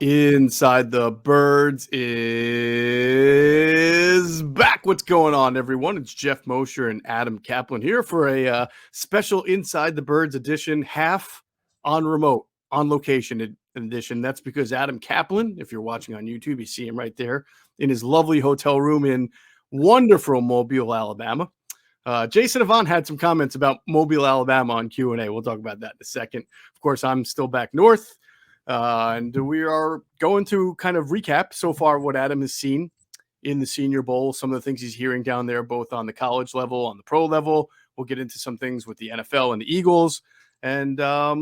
Inside the Birds is back. What's going on, everyone? It's Geoff Mosher and Adam Caplan here for a special Inside the Birds edition, half on remote, on location edition. That's because Adam Caplan, if you're watching on YouTube, you see him right there in his lovely hotel room in wonderful Mobile, Alabama. Jason Avant had some comments about Mobile, Alabama on Q&A. We'll talk about that in a second. Of course, I'm still back north. And we are going to kind of recap so far what Adam has seen in the Senior Bowl, some of the things he's hearing down there, both on the college level, on the pro level. We'll get into some things with the NFL and the Eagles. And I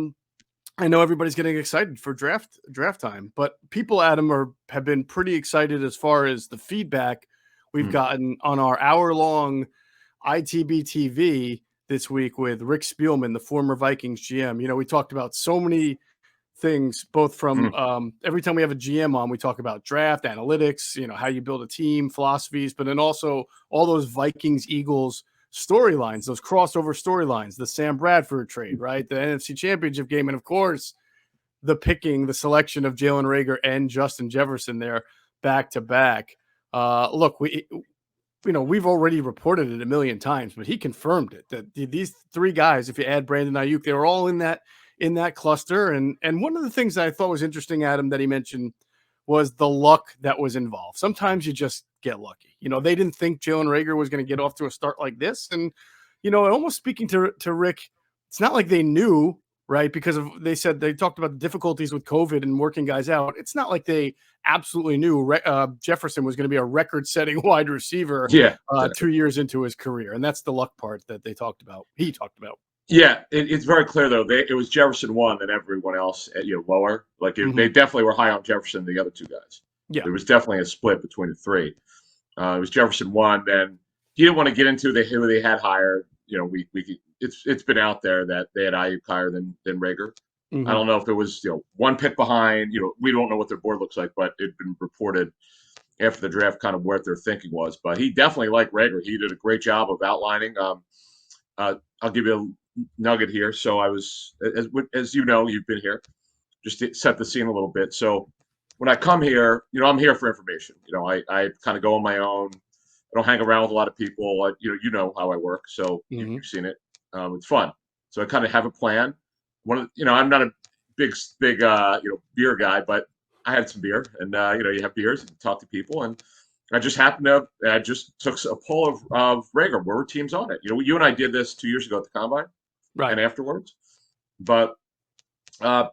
know everybody's getting excited for draft time, but people, Adam, have been pretty excited as far as the feedback we've gotten on our hour-long ITB TV this week with Rick Spielman, the former Vikings GM. You know, we talked about so many things, both from every time we have a GM on, we talk about draft analytics, you know, how you build a team, philosophies, but then also all those Vikings Eagles storylines, those crossover storylines, the Sam Bradford trade, right? The NFC Championship game. And of course, the selection of Jalen Reagor and Justin Jefferson there back to back. Look, we've already reported it a million times, but he confirmed it that these three guys, if you add Brandon Ayuk, they were all in that cluster. And one of the things that I thought was interesting, Adam, that he mentioned was the luck that was involved. Sometimes you just get lucky. You know, they didn't think Jalen Reagor was going to get off to a start like this. And, you know, almost speaking to Rick, it's not like they knew, right? Because they talked about the difficulties with COVID and working guys out. It's not like they absolutely knew Jefferson was going to be a record-setting wide receiver 2 years into his career. And that's the luck part that he talked about. Yeah, it's very clear, though. It was Jefferson one and everyone else, lower. Like, they definitely were high on Jefferson than the other two guys. Yeah. There was definitely a split between the three. It was Jefferson one, then he didn't want to get into who they had higher. You know, it's been out there that they had Ayuk higher than Reagor. I don't know if it was, one pick behind. You know, we don't know what their board looks like, but it'd been reported after the draft kind of what their thinking was. But he definitely liked Reagor. He did a great job of outlining. I'll give you a nugget here. So I was, as you know, you've been here, just to set the scene a little bit. So when I come here, I'm here for information. I kind of go on my own. I don't hang around with a lot of people. You know how I work, so you've seen it. It's fun. So I kind of have a plan. I'm not a big beer guy, but I had some beer, and you have beers and talk to people, and I just took a poll of Reagor. Where were teams on it? You and I did this 2 years ago at the Combine. Right. And afterwards. But I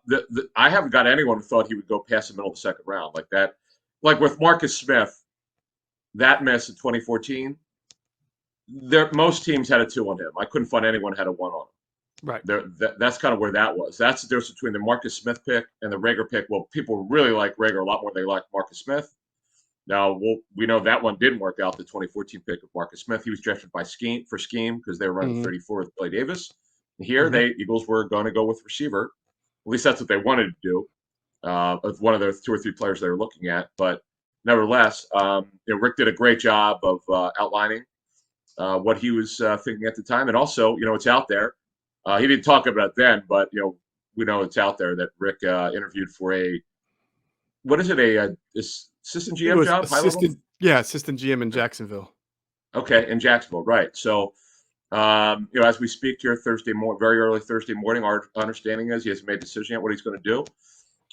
haven't got anyone who thought he would go past the middle of the second round like that. Like with Marcus Smith, that miss in 2014, most teams had a 2 on him. I couldn't find anyone who had a 1 on him. Right. That's kind of where that was. That's the difference between the Marcus Smith pick and the Reagor pick. Well, people really like Reagor a lot more than they like Marcus Smith. Now, we know that one didn't work out, the 2014 pick of Marcus Smith. He was drafted by scheme because they were running 34 with Clay Davis. Here, Eagles were going to go with receiver. At least that's what they wanted to do. With one of the 2 or 3 players they were looking at. But nevertheless, Rick did a great job of outlining what he was thinking at the time. And also, it's out there. He didn't talk about it then, but, we know it's out there that Rick interviewed for assistant GM job? Assistant GM in Jacksonville. Okay, in Jacksonville, right. So, as we speak here very early Thursday morning, our understanding is he hasn't made a decision yet what he's going to do.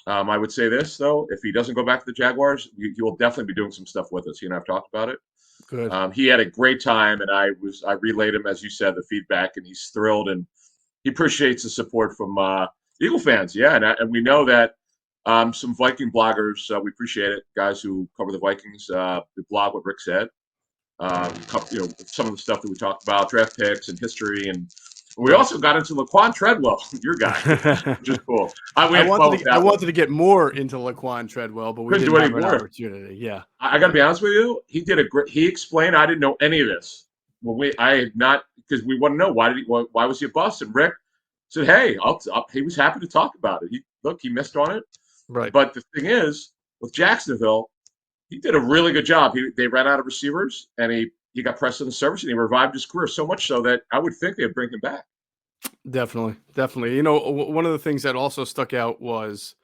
I would say this, though, if he doesn't go back to the Jaguars, he will definitely be doing some stuff with us. He and I have talked about it. Good. He had a great time, and I relayed him, as you said, the feedback, and he's thrilled, and he appreciates the support from Eagle fans. Yeah, and we know that some Viking bloggers, we appreciate it, guys who cover the Vikings, who blog what Rick said. Some of the stuff that we talked about, draft picks and history, and we also got into Laquan Treadwell, your guy, which is cool. I wanted to get more into Laquan Treadwell, but we didn't have an opportunity. Yeah, I got to be honest with you. He explained. I didn't know any of this. Because we want to know why was he a bust? And Rick said, "Hey, he was happy to talk about it. He missed on it, right? But the thing is, with Jacksonville, he did a really good job. They ran out of receivers, and he got pressed in the service, and he revived his career so much so that I would think they'd bring him back." Definitely. One of the things that also stuck out was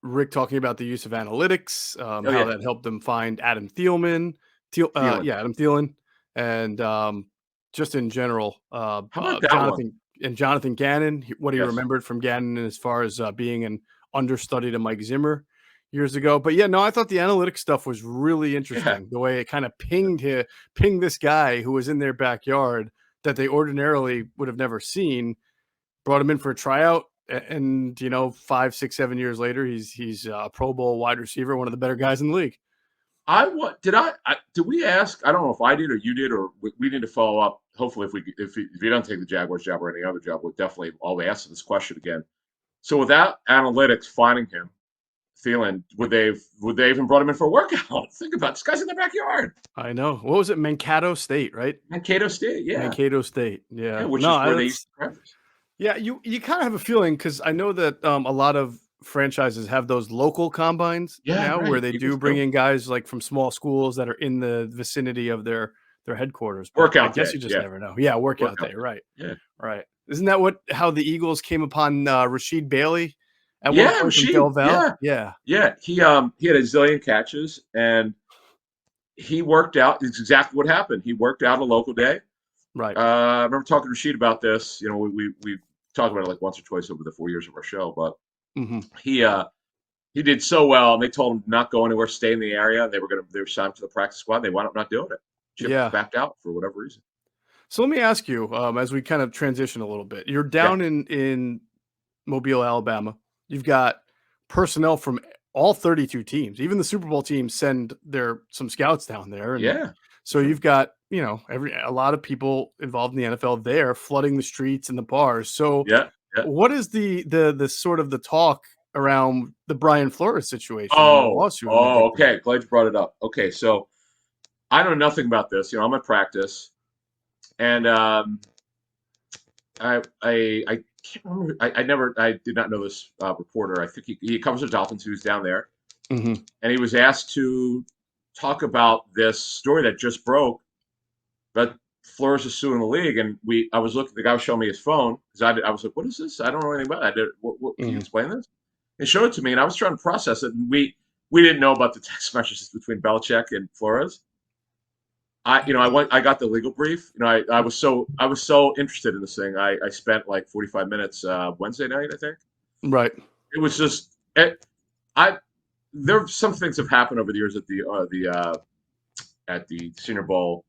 Rick talking about the use of analytics, Oh how yeah, that helped them find Adam Thielman, Thielen. yeah, Adam Thielen, and just in general, How about that one? Jonathan Gannon, what he Yes. remembered from Gannon as far as being an understudy to Mike Zimmer years ago. But yeah, no, I thought the analytics stuff was really Yeah. interesting. The way it kind of pinged this guy who was in their backyard that they ordinarily would have never seen, brought him in for a tryout, and 5, 6, 7 years later, he's a Pro Bowl wide receiver, one of the better guys in the league. Did we ask? I don't know if I did or you did, or we need to follow up. Hopefully, if you don't take the Jaguars job or any other job, we'll definitely all ask this question again. So without analytics finding him, Thielen, would they even brought him in for a workout? Think about it. This guy's in their backyard. I know. What was it? Mankato State, right? Mankato State, yeah. Mankato State. Yeah, Yeah. which is No, where they used to practice. yeah. You kind of have a feeling because I know that a lot of franchises have those local combines Yeah, now where right. they do Eagles bring do. in guys like from small schools that are in the vicinity of their headquarters. But I Workout guess day. you just Yeah, never know. Yeah, workout workout day. day. Right. Yeah. Right. Isn't that how the Eagles came upon Rashid Bailey at one Yeah, point from Rashid. Del Val? Yeah. Yeah. Yeah. He had a zillion catches and he worked out. It's exactly what happened. He worked out a local day. Right. I remember talking to Rashid about this. We talked about it like once or twice over the 4 years of our show, but Hmm. he did so well, and they told him not go anywhere, stay in the area. They were signed to the practice squad. They wound up not doing it. Chip Yeah. backed out for whatever reason. So let me ask you, as we kind of transition a little bit, you're Yeah, down in Mobile, Alabama. You've got personnel from all 32 teams. Even the Super Bowl teams send some scouts down there, and yeah, so sure. you've got a lot of people involved in the NFL there, flooding the streets and the bars. So, Yeah, yeah. what is the sort of the talk around the Brian Flores situation and the Oh, lawsuit and the big thing? okay. Glad you brought it up. Okay, so I know nothing about this. I'm at practice, and I can't remember. I did not know this reporter. I think he covers the Dolphins. He was down there, Hmm. and he was asked to talk about this story that just broke. But Flores is suing the league, and I was looking. The guy was showing me his phone because I was like, "What is this? I don't know anything about it. Can you Hmm. explain this?" He showed it to me, and I was trying to process it. And we didn't know about the text messages between Belichick and Flores. I got the legal brief. I was so interested in this thing. I spent like 45 minutes Wednesday night, I think. Right. It was just I there some things have happened over the years at the Senior Bowl,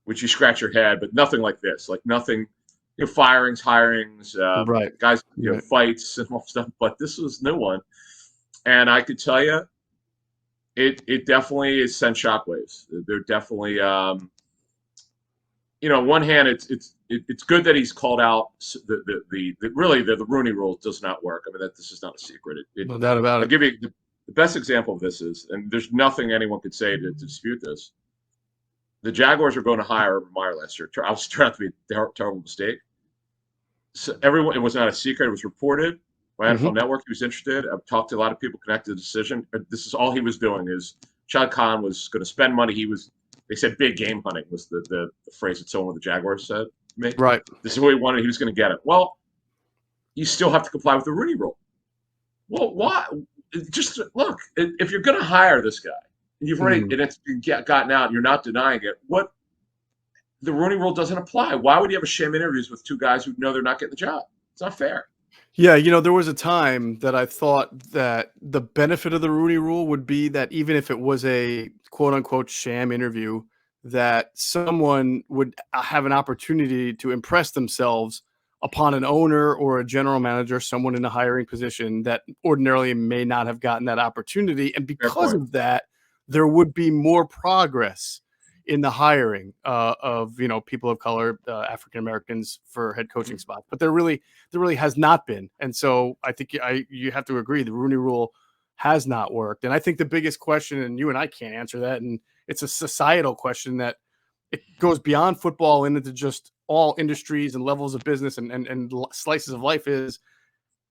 which you scratch your head, but nothing like this. Like nothing, firings, hirings, Right. guys, Right. fights and all stuff. But this was a new one, and I could tell you, it definitely is sent shockwaves. They're definitely, on one hand, it's good that he's called out the Rooney Rule does not work. I mean, this is not a secret. No doubt about I'll it. give you the best example of this is, and there's nothing anyone could say to dispute this. The Jaguars were going to hire Urban Meyer last year. I was turned out to be a terrible mistake. So it was not a secret. It was reported by NFL Hmm. Network. He was interested. I've talked to a lot of people connected to the decision. This is all he was doing is Shad Khan was going to spend money. They said big game hunting was the phrase that someone with the Jaguars said to me. Right. This is what he wanted. He was going to get it. Well, you still have to comply with the Rooney Rule. Well, why? Just look, if you're going to hire this guy, you've already Hmm. and it's gotten out, and you're not denying it. What the Rooney Rule doesn't apply. Why would you have a sham interviews with two guys who know they're not getting the job? It's not fair. Yeah, there was a time that I thought that the benefit of the Rooney Rule would be that even if it was a quote unquote sham interview, that someone would have an opportunity to impress themselves upon an owner or a general manager, someone in a hiring position that ordinarily may not have gotten that opportunity. And Fair because point. of that, there would be more progress in the hiring of people of color, African Americans for head coaching spots. But there really has not been. And so I think you have to agree the Rooney Rule has not worked. And I think the biggest question, and you and I can't answer that, and it's a societal question that it goes beyond football and into just all industries and levels of business and slices of life, is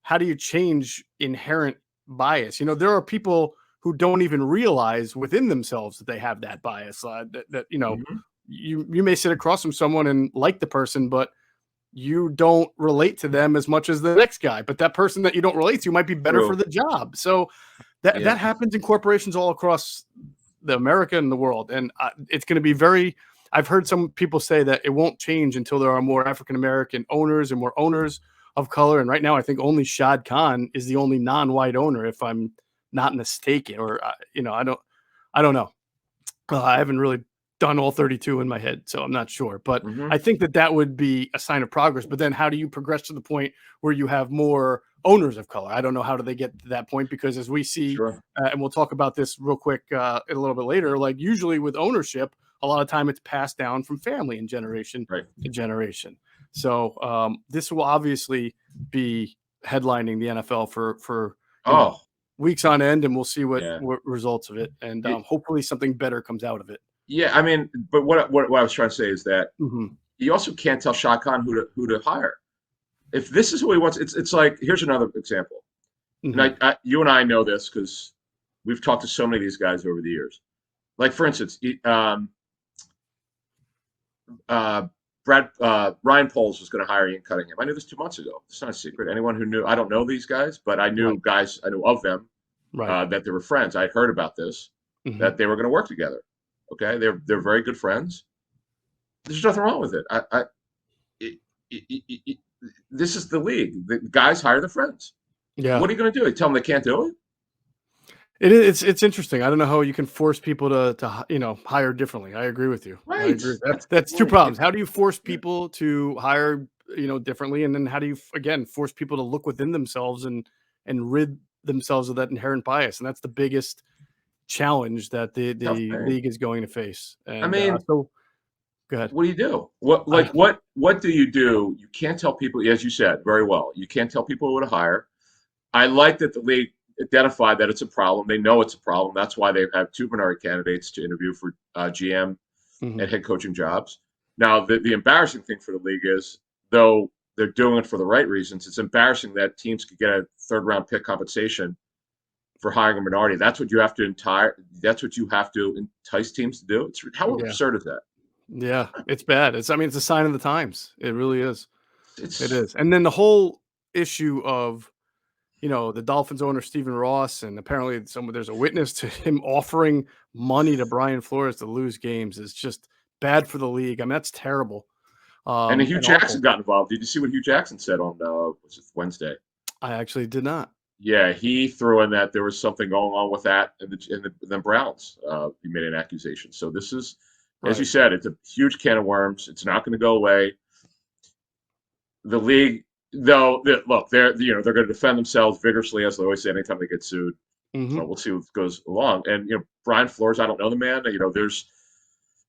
how do you change inherent bias? There are people who don't even realize within themselves that they have that bias, that Mm-hmm. you may sit across from someone and like the person, but you don't relate to them as much as the next guy, but that person that you don't relate to might be better for the job. So that happens in corporations all across the America and the world. And it's going to be I've heard some people say that it won't change until there are more African-American owners and more owners of color. And right now, I think only Shad Khan is the only non-white owner, if I'm not mistaken, or, I don't know. I haven't really done all 32 in my head, so I'm not sure. But I think that would be a sign of progress. But then how do you progress to the point where you have more owners of color? I don't know how do they get to that point, because as we see, and we'll talk about this real quick a little bit later, like usually with ownership, a lot of time it's passed down from family and generation to generation. So this will obviously be headlining the NFL for weeks on end, and we'll see what results of it, and hopefully something better comes out of it. Yeah, I mean, but what I was trying to say is that you also can't tell Shad Khan who to hire. If this is who he wants, it's like, here's another example. And you and I know this because we've talked to so many of these guys over the years. Like, for instance, Ryan Poles was going to hire Ian Cunningham. I knew this 2 months ago. It's not a secret. Anyone who knew, I don't know these guys, but I knew guys, I knew of them, that they were friends. I heard about this, that they were going to work together. Okay, they're very good friends. There's nothing wrong with it. This is the league. The guys hire their friends. Yeah. What are you going to do? You tell them they can't do it? It's interesting. I don't know how you can force people to hire differently. I agree with you. Right. I agree. That's two problems. How do you force people to hire differently, and then how do you again force people to look within themselves and rid themselves of that inherent bias? And that's the biggest challenge that the league is going to face. And I mean, so go ahead. What do you do? What do you do? You can't tell people, as you said very well, you can't tell people who to hire. I like that the league identified that it's a problem. They know it's a problem. That's why they have 2 minority candidates to interview for GM and head coaching jobs. Now, the embarrassing thing for the league is, though they're doing it for the right reasons, it's embarrassing that teams could get a 3rd-round pick compensation for hiring a minority. That's what you have to entice teams to do. How absurd is that? Yeah, it's bad. It's a sign of the times. It really is. It is. And then the whole issue of, the Dolphins owner, Stephen Ross, and apparently there's a witness to him offering money to Brian Flores to lose games is just bad for the league. I mean, that's terrible. And Hugh Jackson got involved. Did you see what Hugh Jackson said on Wednesday? I actually did not. Yeah, he threw in that there was something going on with that in the Browns. He made an accusation. So this is, as you said, it's a huge can of worms. It's not going to go away. The league, though, look, they're going to defend themselves vigorously, as they always say anytime they get sued. We'll see what goes along. And Brian Flores, I don't know the man.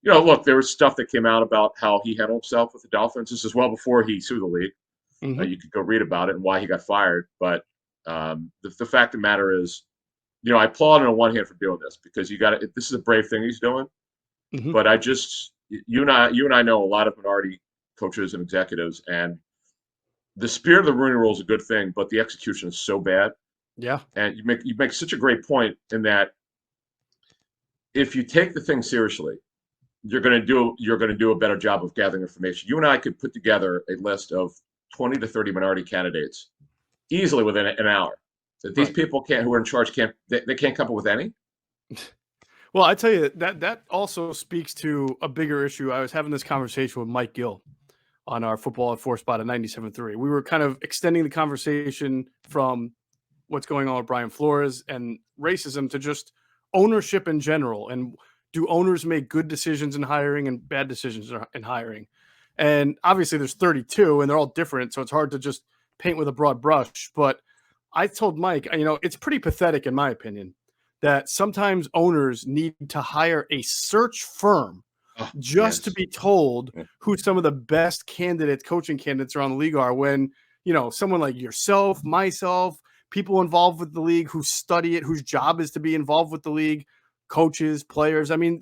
Look, there was stuff that came out about how he handled himself with the Dolphins. This is well before he sued the league. You could go read about it and why he got fired. But the fact of the matter is, I applaud him on one hand for doing this, because this is a brave thing he's doing. But you and I know a lot of minority coaches and executives, and the spirit of the Rooney Rule is a good thing, but the execution is so bad. Yeah. And you make such a great point in that if you take the thing seriously, you're going to do a better job of gathering information. You and I could put together a list of 20 to 30 minority candidates easily within an hour. That these people who are in charge can't come up with any. Well, I tell you that also speaks to a bigger issue. I was having this conversation with Mike Gill on our Football at 4 spot at 97.3. We were kind of extending the conversation from what's going on with Brian Flores and racism to just ownership in general. And do owners make good decisions in hiring and bad decisions in hiring? And obviously there's 32 and they're all different, so it's hard to just paint with a broad brush. But I told Mike, it's pretty pathetic, in my opinion, that sometimes owners need to hire a search firm to be told who some of the best coaching candidates around the league are, when, someone like yourself, myself, people involved with the league who study it, whose job is to be involved with the league, coaches, players. I mean,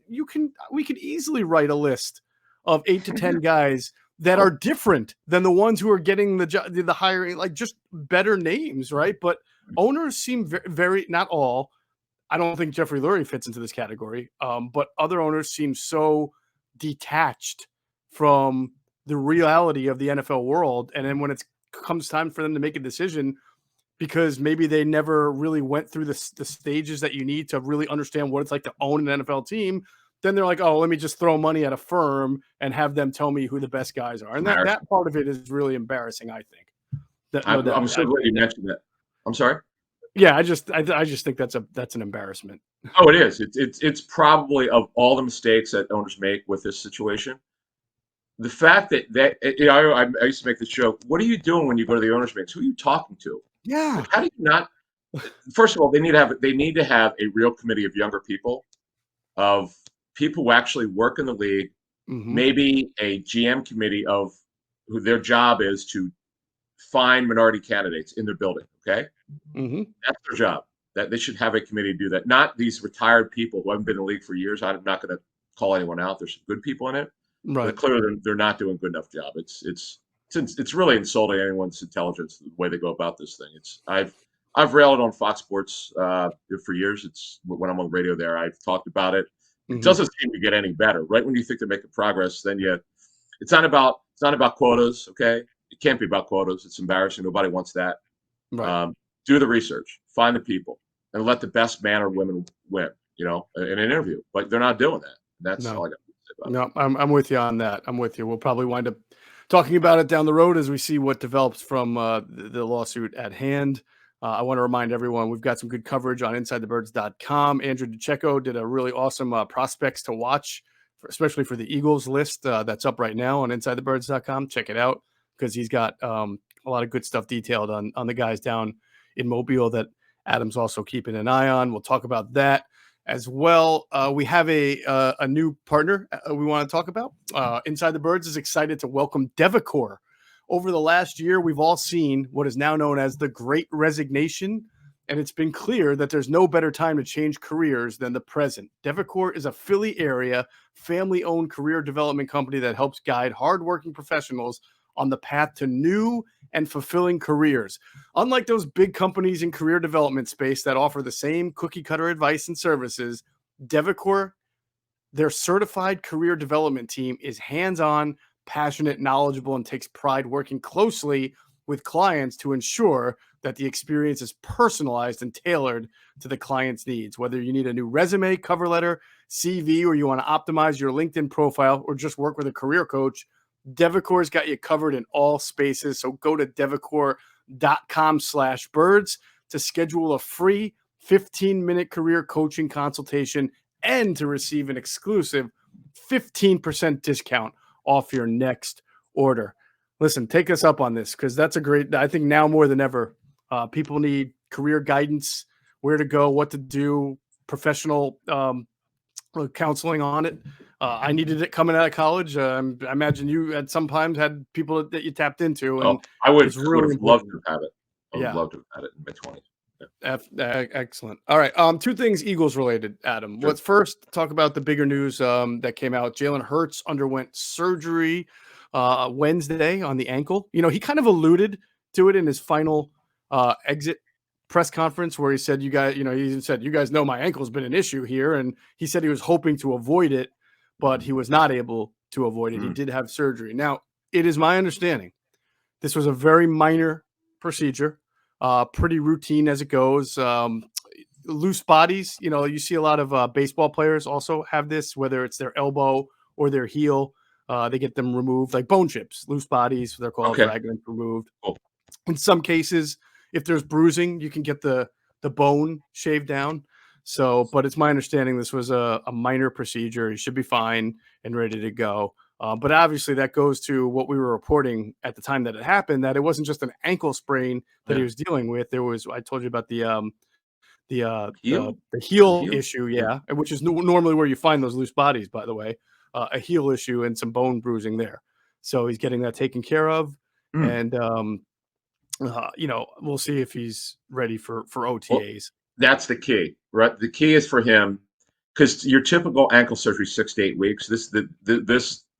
we could easily write a list of 8 to 10 guys that are different than the ones who are getting the hiring, like just better names, right? But owners seem very, not all. I don't think Jeffrey Lurie fits into this category, but other owners seem so detached from the reality of the NFL world. And then when it comes time for them to make a decision, because maybe they never really went through the stages that you need to really understand what it's like to own an NFL team, then they're like, oh, let me just throw money at a firm and have them tell me who the best guys are. And that part of it is really embarrassing, I think. I'm so glad you mentioned that. I'm sorry? Yeah, I just think that's an embarrassment. Oh, it is. It's probably, of all the mistakes that owners make with this situation, the fact that I used to make the joke. What are you doing when you go to the owners' meetings? Who are you talking to? Yeah. Like, how do you not? First of all, they need to have a real committee of younger people, of people who actually work in the league. Mm-hmm. Maybe a GM committee of who their job is to find minority candidates in their building. Okay, mm-hmm. That's their job. That they should have a committee do that. Not these retired people who haven't been in the league for years. I'm not going to call anyone out. There's some good people in it. Right. But clearly, they're not doing a good enough job. It's really insulting anyone's intelligence the way they go about this thing. I've railed on Fox Sports for years. It's when I'm on the radio there. I've talked about it. It doesn't seem to get any better. Right when you think they're making progress, then it's not about quotas. Okay, it can't be about quotas. It's embarrassing. Nobody wants that. Right. Do the research, find the people, and let the best man or women win. In an interview, but they're not doing that. That's all I got to say about it. No, I'm with you on that. I'm with you. We'll probably wind up talking about it down the road as we see what develops from the lawsuit at hand. I want to remind everyone we've got some good coverage on InsideTheBirds.com. Andrew DiCecco did a really awesome prospects to watch, especially for the Eagles list that's up right now on InsideTheBirds.com. Check it out because he's got a lot of good stuff detailed on the guys down in Mobile that Adam's also keeping an eye on. We'll talk about that as well. We have a new partner we want to talk about. Inside the Birds is excited to welcome Devacor. Over the last year, we've all seen what is now known as the Great Resignation, and it's been clear that there's no better time to change careers than the present. Devacor is a Philly area, family-owned career development company that helps guide hardworking professionals on the path to new and fulfilling careers. Unlike those big companies in career development space that offer the same cookie-cutter advice and services, Devacor, their certified career development team, is hands-on, passionate, knowledgeable, and takes pride working closely with clients to ensure that the experience is personalized and tailored to the client's needs. Whether you need a new resume, cover letter, CV, or you want to optimize your LinkedIn profile or just work with a career coach, Devacor's got you covered in all spaces. So go to devacor.com/birds to schedule a free 15-minute career coaching consultation and to receive an exclusive 15% discount off your next order. Listen, take us up on this because that's I think now more than ever, people need career guidance, where to go, what to do, professional counseling on it. I needed it coming out of college. I imagine you at some times had people that you tapped into. And I would have loved to have had it. I would love to have had it in my 20s. Excellent. All right. Two things Eagles related, Adam. Sure. Let's first talk about the bigger news that came out. Jalen Hurts underwent surgery Wednesday on the ankle. He kind of alluded to it in his final exit press conference where he said, he said, you guys know my ankle's been an issue here. And he said he was hoping to avoid it, but he was not able to avoid it. He did have surgery. Now, it is my understanding this was a very minor procedure. Pretty routine as it goes. Loose bodies, you see a lot of baseball players also have this, whether it's their elbow or their heel. They get them removed, like bone chips, loose bodies. They're called fragments removed. Cool. In some cases, if there's bruising, you can get the bone shaved down. So, but it's my understanding this was a minor procedure. He should be fine and ready to go. But obviously that goes to what we were reporting at the time that it happened, that it wasn't just an ankle sprain that he was dealing with. There was, I told you about the heel issue. Yeah. Which is normally where you find those loose bodies, by the way, a heel issue and some bone bruising there. So he's getting that taken care of. And, we'll see if he's ready for OTAs. Well, that's the key, right? The key is for him, because your typical ankle surgery 6 to 8 weeks. This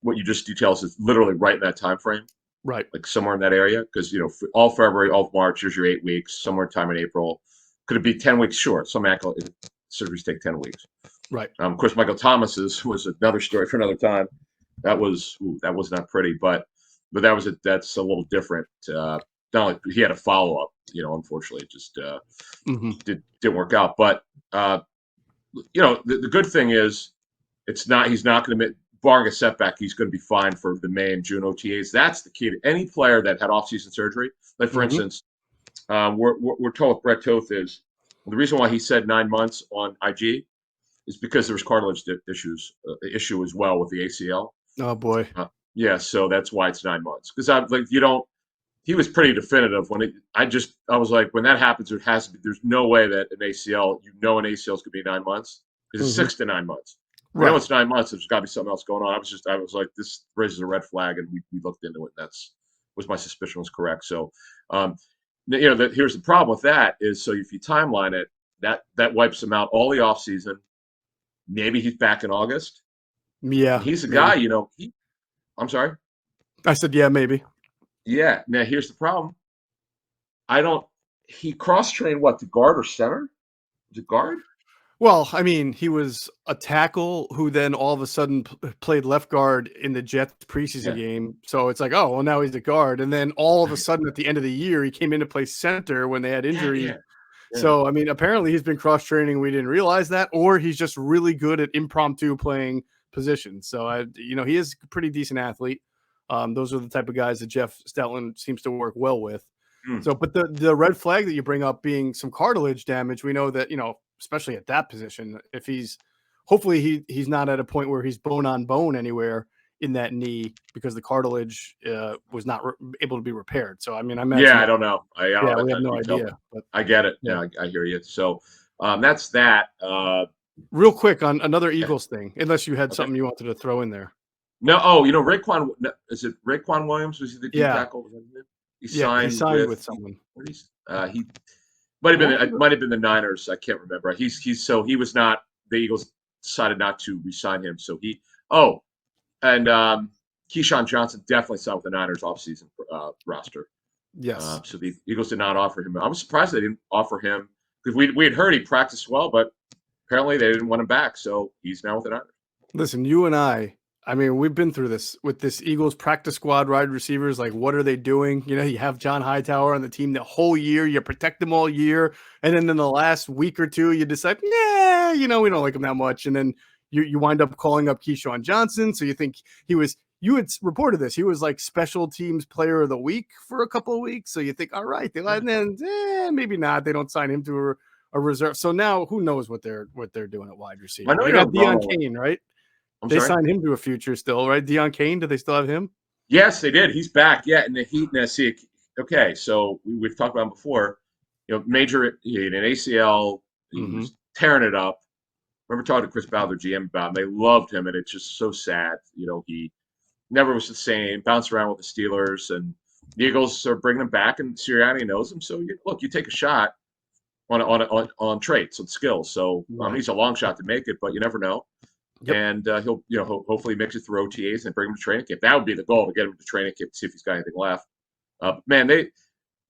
what you just details is literally right in that time frame, right? Like somewhere in that area, because all February, all March is your 8 weeks. Somewhere time in April, could it be 10 weeks short? Some ankle surgeries take 10 weeks, right? Of course, Michael Thomas's was another story for another time. That was not pretty, but but that's a little different. Not only he had a follow up, unfortunately, it just didn't work out. But the good thing is he's not going to, barring a setback, he's going to be fine for the May and June OTAs. That's the key to any player that had off-season surgery. Like, for instance, we're told with Brett Toth is the reason why he said 9 months on IG is because there was cartilage issue as well with the ACL. Oh boy. Yeah, so that's why it's 9 months. Because he was pretty definitive when I was like, when that happens, there's no way that an ACL, an ACL is going to be 9 months because it's 6 to 9 months. Right. Now it's 9 months. There's got to be something else going on. I was like, this raises a red flag, and we looked into it. Was my suspicion was correct. So, here's the problem with that is, so if you timeline it, that wipes him out all the off season. Maybe he's back in August. Yeah, and he's a guy. I'm sorry. I said, yeah, maybe. Yeah. Now here's the problem. He cross-trained to guard or center? Was it guard? Well, I mean, he was a tackle who then all of a sudden played left guard in the Jets preseason game. So it's like, oh, well, now he's a guard. And then all of a sudden at the end of the year, he came in to play center when they had injury. Yeah. So, I mean, apparently he's been cross-training. We didn't realize that. Or he's just really good at impromptu playing positions. So, he is a pretty decent athlete. Those are the type of guys that Jeff Stoutland seems to work well with. So, but the red flag that you bring up being some cartilage damage, we know that, especially at that position, if hopefully he's not at a point where he's bone on bone anywhere in that knee because the cartilage was not able to be repaired. So, I mean, I imagine. I don't know. We have no idea. But, I get it. Yeah, I hear you. So that's that. Real quick on another Eagles thing, unless you had something you wanted to throw in there. No. Raekwon, is it Raekwon Williams? Was he the D tackle? He signed with someone. He might have been the Niners. I can't remember. He was not. The Eagles decided not to re-sign him. So Keyshawn Johnson definitely signed with the Niners offseason roster. Yes. So the Eagles did not offer him. I was surprised they didn't offer him because we had heard he practiced well, but apparently they didn't want him back. So he's now with the Niners. Listen, you and I mean, we've been through this with this Eagles practice squad wide receivers. Like, what are they doing? You have John Hightower on the team the whole year. You protect them all year. And then in the last week or two, you decide, we don't like him that much. And then you wind up calling up Keyshawn Johnson. So you think you had reported this. He was like special teams player of the week for a couple of weeks. So you think, all right, and then maybe not. They don't sign him to a reserve. So now who knows what they're doing at wide receiver. I know they got Deion Kane, right? They signed him to a future still, right? Deion Kane, do they still have him? Yes, they did. He's back. Yeah, and the Heat. Okay, so we've talked about him before. Major an ACL. He was tearing it up. Remember talking to Chris Ballard, GM, about him. They loved him, and it's just so sad. He never was the same. Bounced around with the Steelers, and the Eagles are bringing him back, and Sirianni knows him. So you take a shot on traits and skills. So he's a long shot to make it, but you never know. Yep. And he'll hopefully make it through OTAs and bring him to training camp. That would be the goal, to get him to training camp and see if he's got anything left. Man, they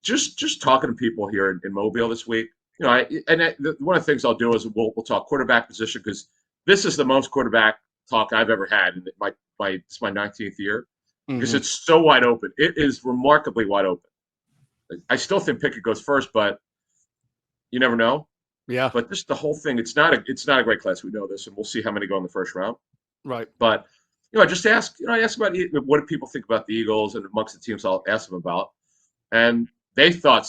just talking to people here in Mobile this week. One of the things I'll do is we'll talk quarterback position, because this is the most quarterback talk I've ever had, and it's my 19th year, because it's so wide open. It is remarkably wide open. I still think Pickett goes first, but you never know. Yeah, but just the whole thing, it's not a great class. We know this, and we'll see how many go in the first round. Right. But just ask. I ask about what do people think about the Eagles, and amongst the teams I'll ask them about, and they thought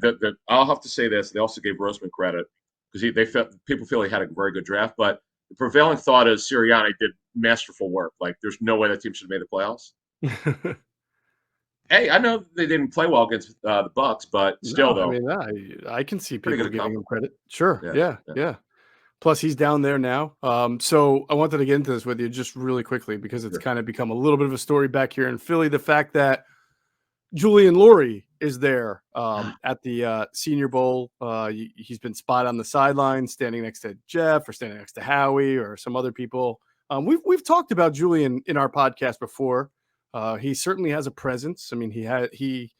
that I'll have to say this. They also gave Roseman credit because people feel he had a very good draft, but the prevailing thought is Sirianni did masterful work. Like, there's no way that team should have made the playoffs. Hey, I know they didn't play well against the Bucks, but still, though. I mean, I can see people giving him credit. Sure. Yeah. Plus, he's down there now. So I wanted to get into this with you just really quickly, because it's kind of become a little bit of a story back here in Philly. The fact that Julian Laurie is there at the Senior Bowl. He's been spotted on the sideline, standing next to Jeff or standing next to Howie or some other people. We've talked about Julian in our podcast before. He certainly has a presence. I mean, he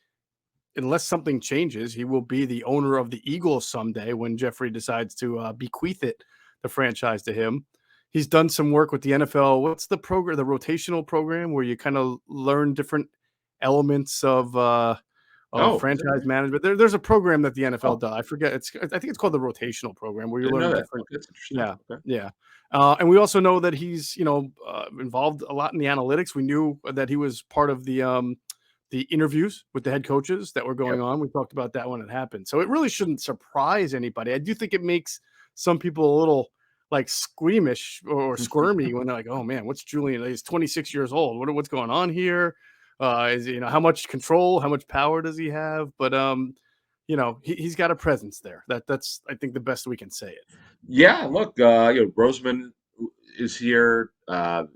unless something changes, he will be the owner of the Eagles someday when Jeffrey decides to bequeath the franchise to him. He's done some work with the NFL. What's the program, the rotational program, where you kind of learn different elements of franchise management. There's a program that the NFL does. I forget. I think it's called the rotational program, where you learn different. That's interesting. Yeah, okay. yeah. And we also know that he's involved a lot in the analytics. We knew that he was part of the interviews with the head coaches that were going on. We talked about that when it happened. So it really shouldn't surprise anybody. I do think it makes some people a little like squeamish or squirmy when they're like, "Oh man, what's Julian? He's 26 years old. What's going on here? Is how much control, how much power does he have?" But he's got a presence there. That's I think the best we can say it. Yeah, look, Roseman is here.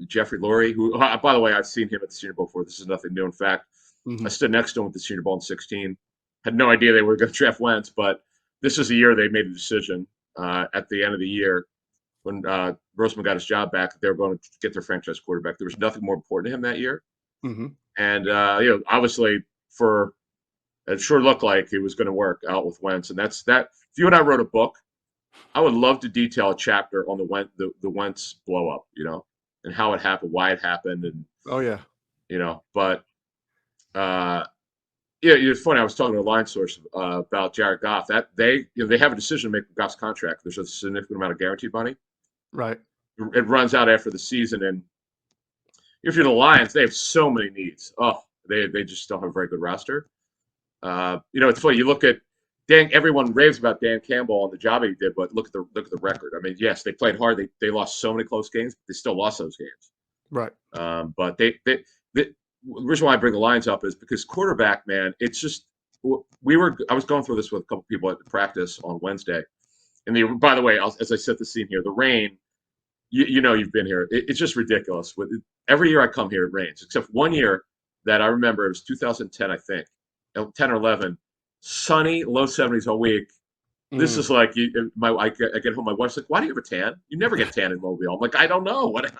Jeffrey Lurie, who, by the way, I've seen him at the Senior Bowl before. This is nothing new. In fact, I stood next to him at the Senior Bowl in 2016. Had no idea they were going to draft Wentz, but this is the year they made a decision at the end of the year when Roseman got his job back. They were going to get their franchise quarterback. There was nothing more important to him that year. And, obviously, it sure looked like it was going to work out with Wentz. And that's that. If you and I wrote a book, I would love to detail a chapter on the Wentz blow up, and how it happened, why it happened, and but it's funny. I was talking to a line source about Jared Goff. That they have a decision to make with Goff's contract. There's a significant amount of guaranteed money. Right. It runs out after the season, and if you're the Lions, they have so many needs. Oh, they just don't have a very good roster. It's funny. You look at everyone raves about Dan Campbell and the job he did, but look at the record. I mean, yes, they played hard. They lost so many close games, but they still lost those games. Right. But the reason why I bring the Lions up is because quarterback, man, it's just I was going through this with a couple people at the practice on Wednesday, and by the way, as I set the scene here, the rain. You've been here. It's just ridiculous. Every year I come here, it rains, except one year that I remember. It was 2010, I think, 10 or 11. Sunny, low 70s all week. This is like I get home. My wife's like, "Why do you have a tan? You never get tan in Mobile." I'm like, "I don't know what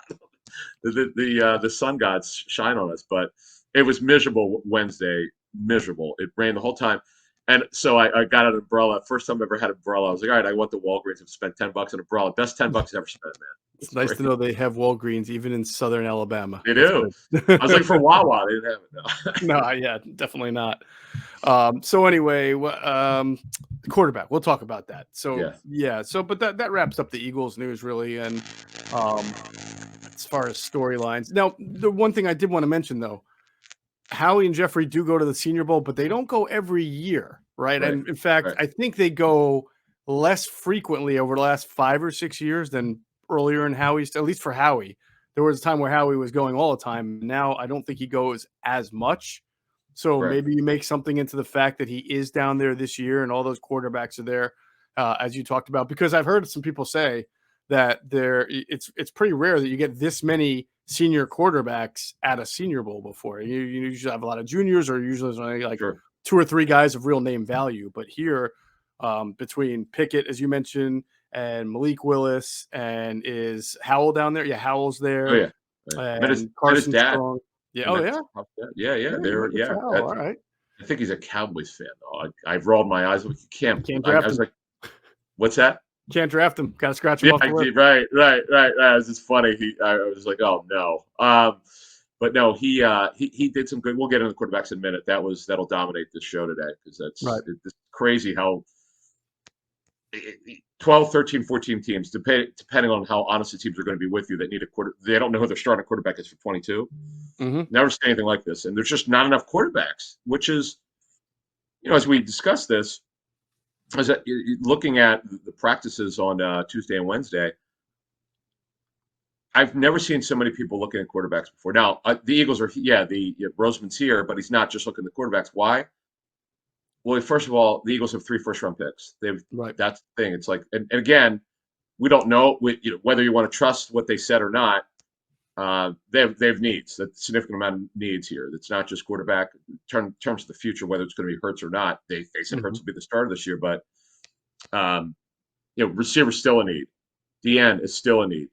the sun gods shine on us." But it was miserable Wednesday. Miserable. It rained the whole time, and so I got an umbrella. First time I ever had an umbrella. I was like, "All right, I went to Walgreens and spent $10 on an umbrella. Best $10 I ever spent, man." It's nice to know they have Walgreens even in Southern Alabama. They do. I was like, for Wawa, they didn't have it. No, yeah, definitely not. So anyway, quarterback. We'll talk about that. So but that wraps up the Eagles news really. And as far as storylines, now the one thing I did want to mention though, Howie and Jeffrey do go to the Senior Bowl, but they don't go every year, right? And in fact, I think they go less frequently over the last 5 or 6 years than earlier in Howie's, at least for Howie. There was a time where Howie was going all the time. Now I don't think he goes as much. So maybe you make something into the fact that he is down there this year and all those quarterbacks are there, as you talked about. Because I've heard some people say that it's pretty rare that you get this many senior quarterbacks at a Senior Bowl before. You usually have a lot of juniors, or usually there's only 2 or 3 guys of real name value. But here, between Pickett, as you mentioned, and Malik Willis, and is Howell down there? Yeah, Howell's there. Oh, yeah. And Carson Strong. Yeah. Oh, yeah. Yeah. All right. I think he's a Cowboys fan, though. I've rolled my eyes. You can't draft I was him. like, what's that? Can't draft him. Got to scratch him off the list. Right. It's just funny. I was like, oh no. But no, he did some good. We'll get into the quarterbacks in a minute. That'll dominate this show today because it's crazy how 12, 13, 14 teams, depending on how honest the teams are going to be with you, that need a quarter. They don't know who their starting quarterback is for 22. Never seen anything like this, and there's just not enough quarterbacks. Which is, as we discussed this, is that looking at the practices on Tuesday and Wednesday, I've never seen so many people looking at quarterbacks before. Now the Eagles are, Roseman's here, but he's not just looking at the quarterbacks. Why? Well, first of all, the Eagles have 3 first-round picks. That's the thing. It's like, and again, we don't know whether you want to trust what they said or not. They have needs, a significant amount of needs here. It's not just quarterback. In terms of the future, whether it's going to be Hurts or not, they said Hurts will be the starter this year, but receiver still a need. DN is still a need.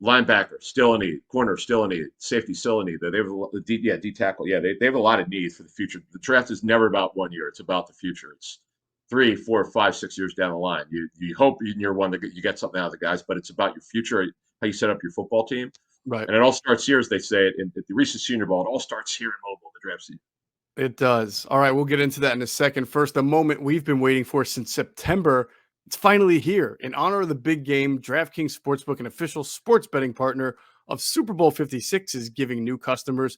Linebacker still a need. Corner still a need. Safety still a need. They have D tackle. Yeah, they have a lot of needs for the future. The draft is never about 1 year. It's about the future. It's 3, 4, 5, 6 years down the line. You hope in year one that you get something out of the guys, but it's about your future, how you set up your football team. Right. And it all starts here, as they say it at the recent Senior Bowl. It all starts here in Mobile, the draft season. It does. All right, we'll get into that in a second. First, a moment we've been waiting for since September. It's finally here. In honor of the big game, DraftKings Sportsbook, an official sports betting partner of Super Bowl 56, is giving new customers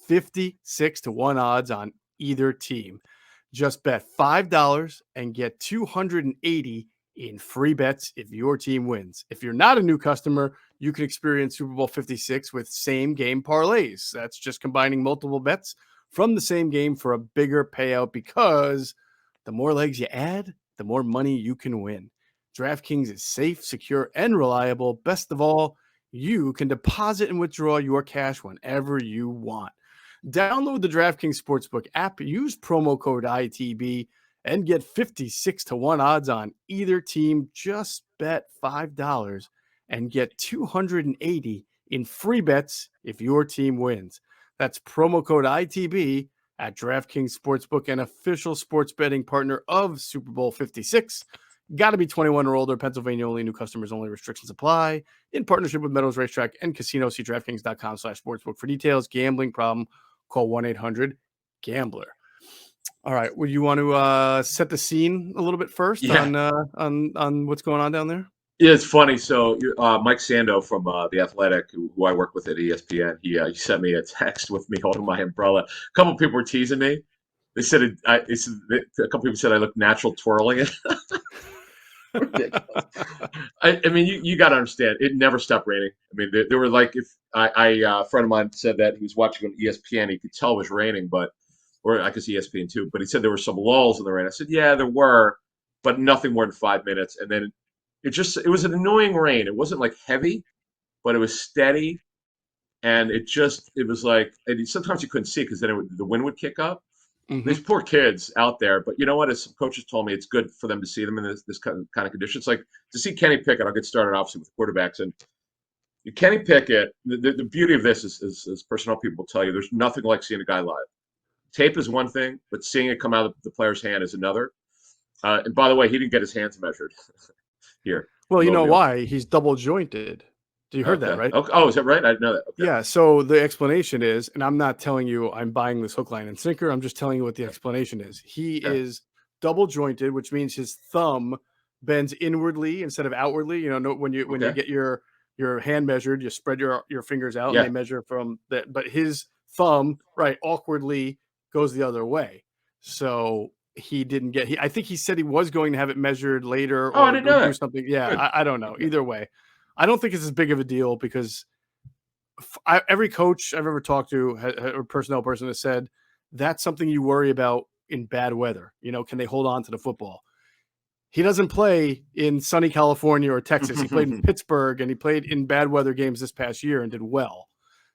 56 to 1 odds on either team. Just bet $5 and get 280 in free bets if your team wins. If you're not a new customer, you can experience Super Bowl 56 with same game parlays. That's just combining multiple bets from the same game for a bigger payout, because the more legs you add, the more money you can win. DraftKings is safe, secure, and reliable. Best of all, you can deposit and withdraw your cash whenever you want. Download the DraftKings Sportsbook app, use promo code ITB, and get 56 to 1 odds on either team. Just bet $5 and get 280 in free bets if your team wins. That's promo code ITB at DraftKings Sportsbook, an official sports betting partner of Super Bowl 56. Got to be 21 or older. Pennsylvania only. New customers only. Restrictions apply. In partnership with Meadows Racetrack and Casino. See DraftKings.com/sportsbook for details. Gambling problem? Call 1-800-GAMBLER. All right. Would you want to set the scene a little bit first on what's going on down there? Yeah, it's funny. So Mike Sando from The Athletic, who I work with at ESPN, he sent me a text with me holding my umbrella. A couple of people were teasing me. They said a couple people said I look natural twirling it. Ridiculous. I mean, you got to understand, it never stopped raining. I mean, there were like, if a friend of mine said that he was watching on ESPN, he could tell it was raining, or I guess ESPN too, but he said there were some lulls in the rain. I said, yeah, there were, but nothing more than 5 minutes. And then it was an annoying rain. It wasn't like heavy, but it was steady. And it was like, and sometimes you couldn't see because then the wind would kick up. Mm-hmm. These poor kids out there, but you know what? As some coaches told me, it's good for them to see them in this kind of conditions. Like to see Kenny Pickett. I'll get started obviously with quarterbacks, and Kenny Pickett. The beauty of this is, as personnel people will tell you, there's nothing like seeing a guy live. Tape is one thing, but seeing it come out of the player's hand is another. And by the way, he didn't get his hands measured here. Well, you know why? He's double jointed. You heard that, right? Okay. Oh, is that right? I didn't know that. Okay. Yeah. So the explanation is, and I'm not telling you I'm buying this hook, line, and sinker. I'm just telling you what the explanation is. He is double jointed, which means his thumb bends inwardly instead of outwardly. You know, when you get your hand measured, you spread your fingers out and they measure from that. But his thumb, right, awkwardly goes the other way. So he didn't get. I think he said he was going to have it measured later or I didn't know do that. something. Yeah, I don't know. Either way. I don't think it's as big of a deal because every coach I've ever talked to or personnel person has said that's something you worry about in bad weather. You know, can they hold on to the football? He doesn't play in sunny California or Texas. He played in Pittsburgh and he played in bad weather games this past year and did well.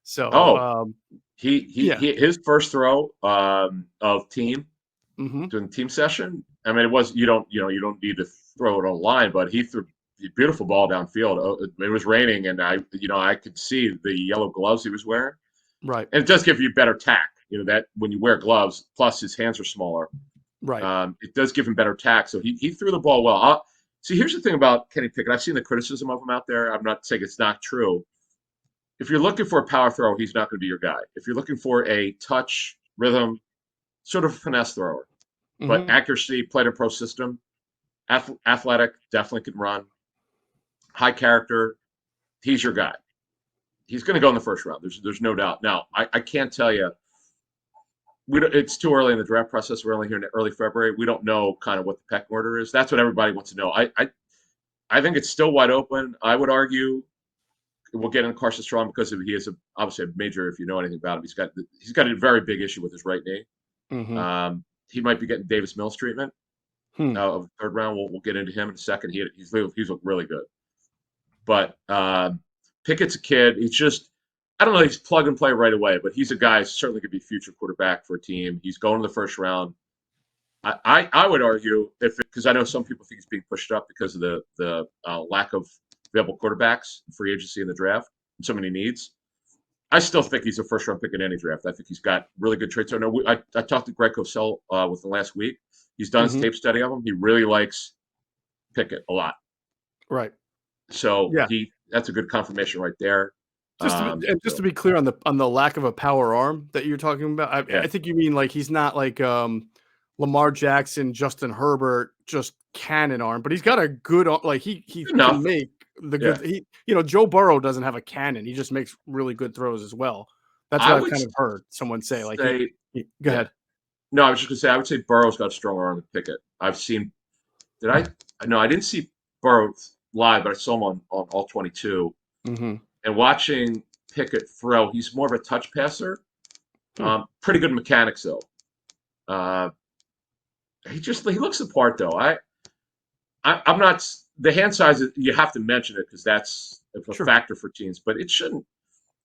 So, his first throw of team during team session. I mean, it was you don't need to throw it on line, but he threw a beautiful ball downfield. It was raining, and I could see the yellow gloves he was wearing. Right, and it does give you better tack. You know that when you wear gloves, plus his hands are smaller. Right, it does give him better tack. So he threw the ball well. See, here's the thing about Kenny Pickett. I've seen the criticism of him out there. I'm not saying it's not true. If you're looking for a power thrower, he's not going to be your guy. If you're looking for a touch, rhythm, sort of finesse thrower, but accuracy, played a pro system, athletic, definitely can run, high character, he's your guy. He's going to go in the first round. There's no doubt. Now, I can't tell you. It's too early in the draft process. We're only here in early February. We don't know kind of what the pecking order is. That's what everybody wants to know. I think it's still wide open. I would argue we'll get into Carson Strong because he is obviously a major. If you know anything about him, he's got a very big issue with his right knee. He might be getting Davis Mills treatment of the third round. We'll get into him in a second. He's looked really good, but Pickett's a kid. He's just I don't know. He's plug and play right away, but he's a guy who certainly could be future quarterback for a team. He's going to the first round. I would argue because I know some people think he's being pushed up because of the lack of available quarterbacks, free agency in the draft, and so many needs. I still think he's a first-round pick in any draft. I think he's got really good traits. I talked to Greg Cosell with him last week. He's done his tape study of him. He really likes Pickett a lot. Right. So that's a good confirmation right there. Just to be clear on the lack of a power arm that you're talking about, I think you mean like he's not like Lamar Jackson, Justin Herbert, just cannon arm, but he's got a good like he can make the good. Joe Burrow doesn't have a cannon; he just makes really good throws as well. That's what I've kind of heard someone say. Like, go ahead. No, I was just gonna say I would say Burrow's got a stronger arm than Pickett. I've seen. Did I? No, I didn't see Burrow live, but I saw him on all 22. Mm-hmm. And watching Pickett throw, he's more of a touch passer. Pretty good mechanics though. He looks the part though. I'm not the hand size. You have to mention it because that's a factor for teams, but it shouldn't.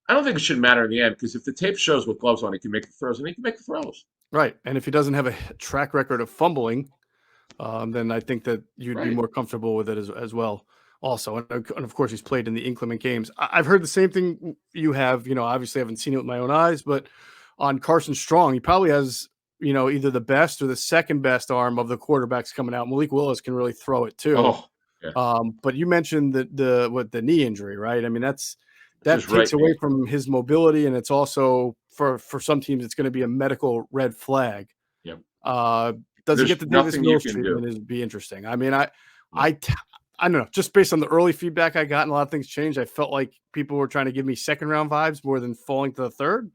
I don't think it should matter in the end because if the tape shows with gloves on, he can make the throws, and he can make the throws. Right, and if he doesn't have a track record of fumbling, then I think that you'd be more comfortable with it as well. Also, and of course, he's played in the inclement games. I've heard the same thing you have. Obviously, I haven't seen it with my own eyes, but on Carson Strong, he probably has either the best or the second best arm of the quarterbacks coming out. Malik Willis can really throw it too. Oh, yeah. But you mentioned the knee injury, right? I mean, that takes away from his mobility, and it's also for some teams it's going to be a medical red flag. Yep. Does he get the Davis Mills treatment? It'd be interesting. I mean, I don't know. Just based on the early feedback I got, and a lot of things changed. I felt like people were trying to give me second round vibes more than falling to the third.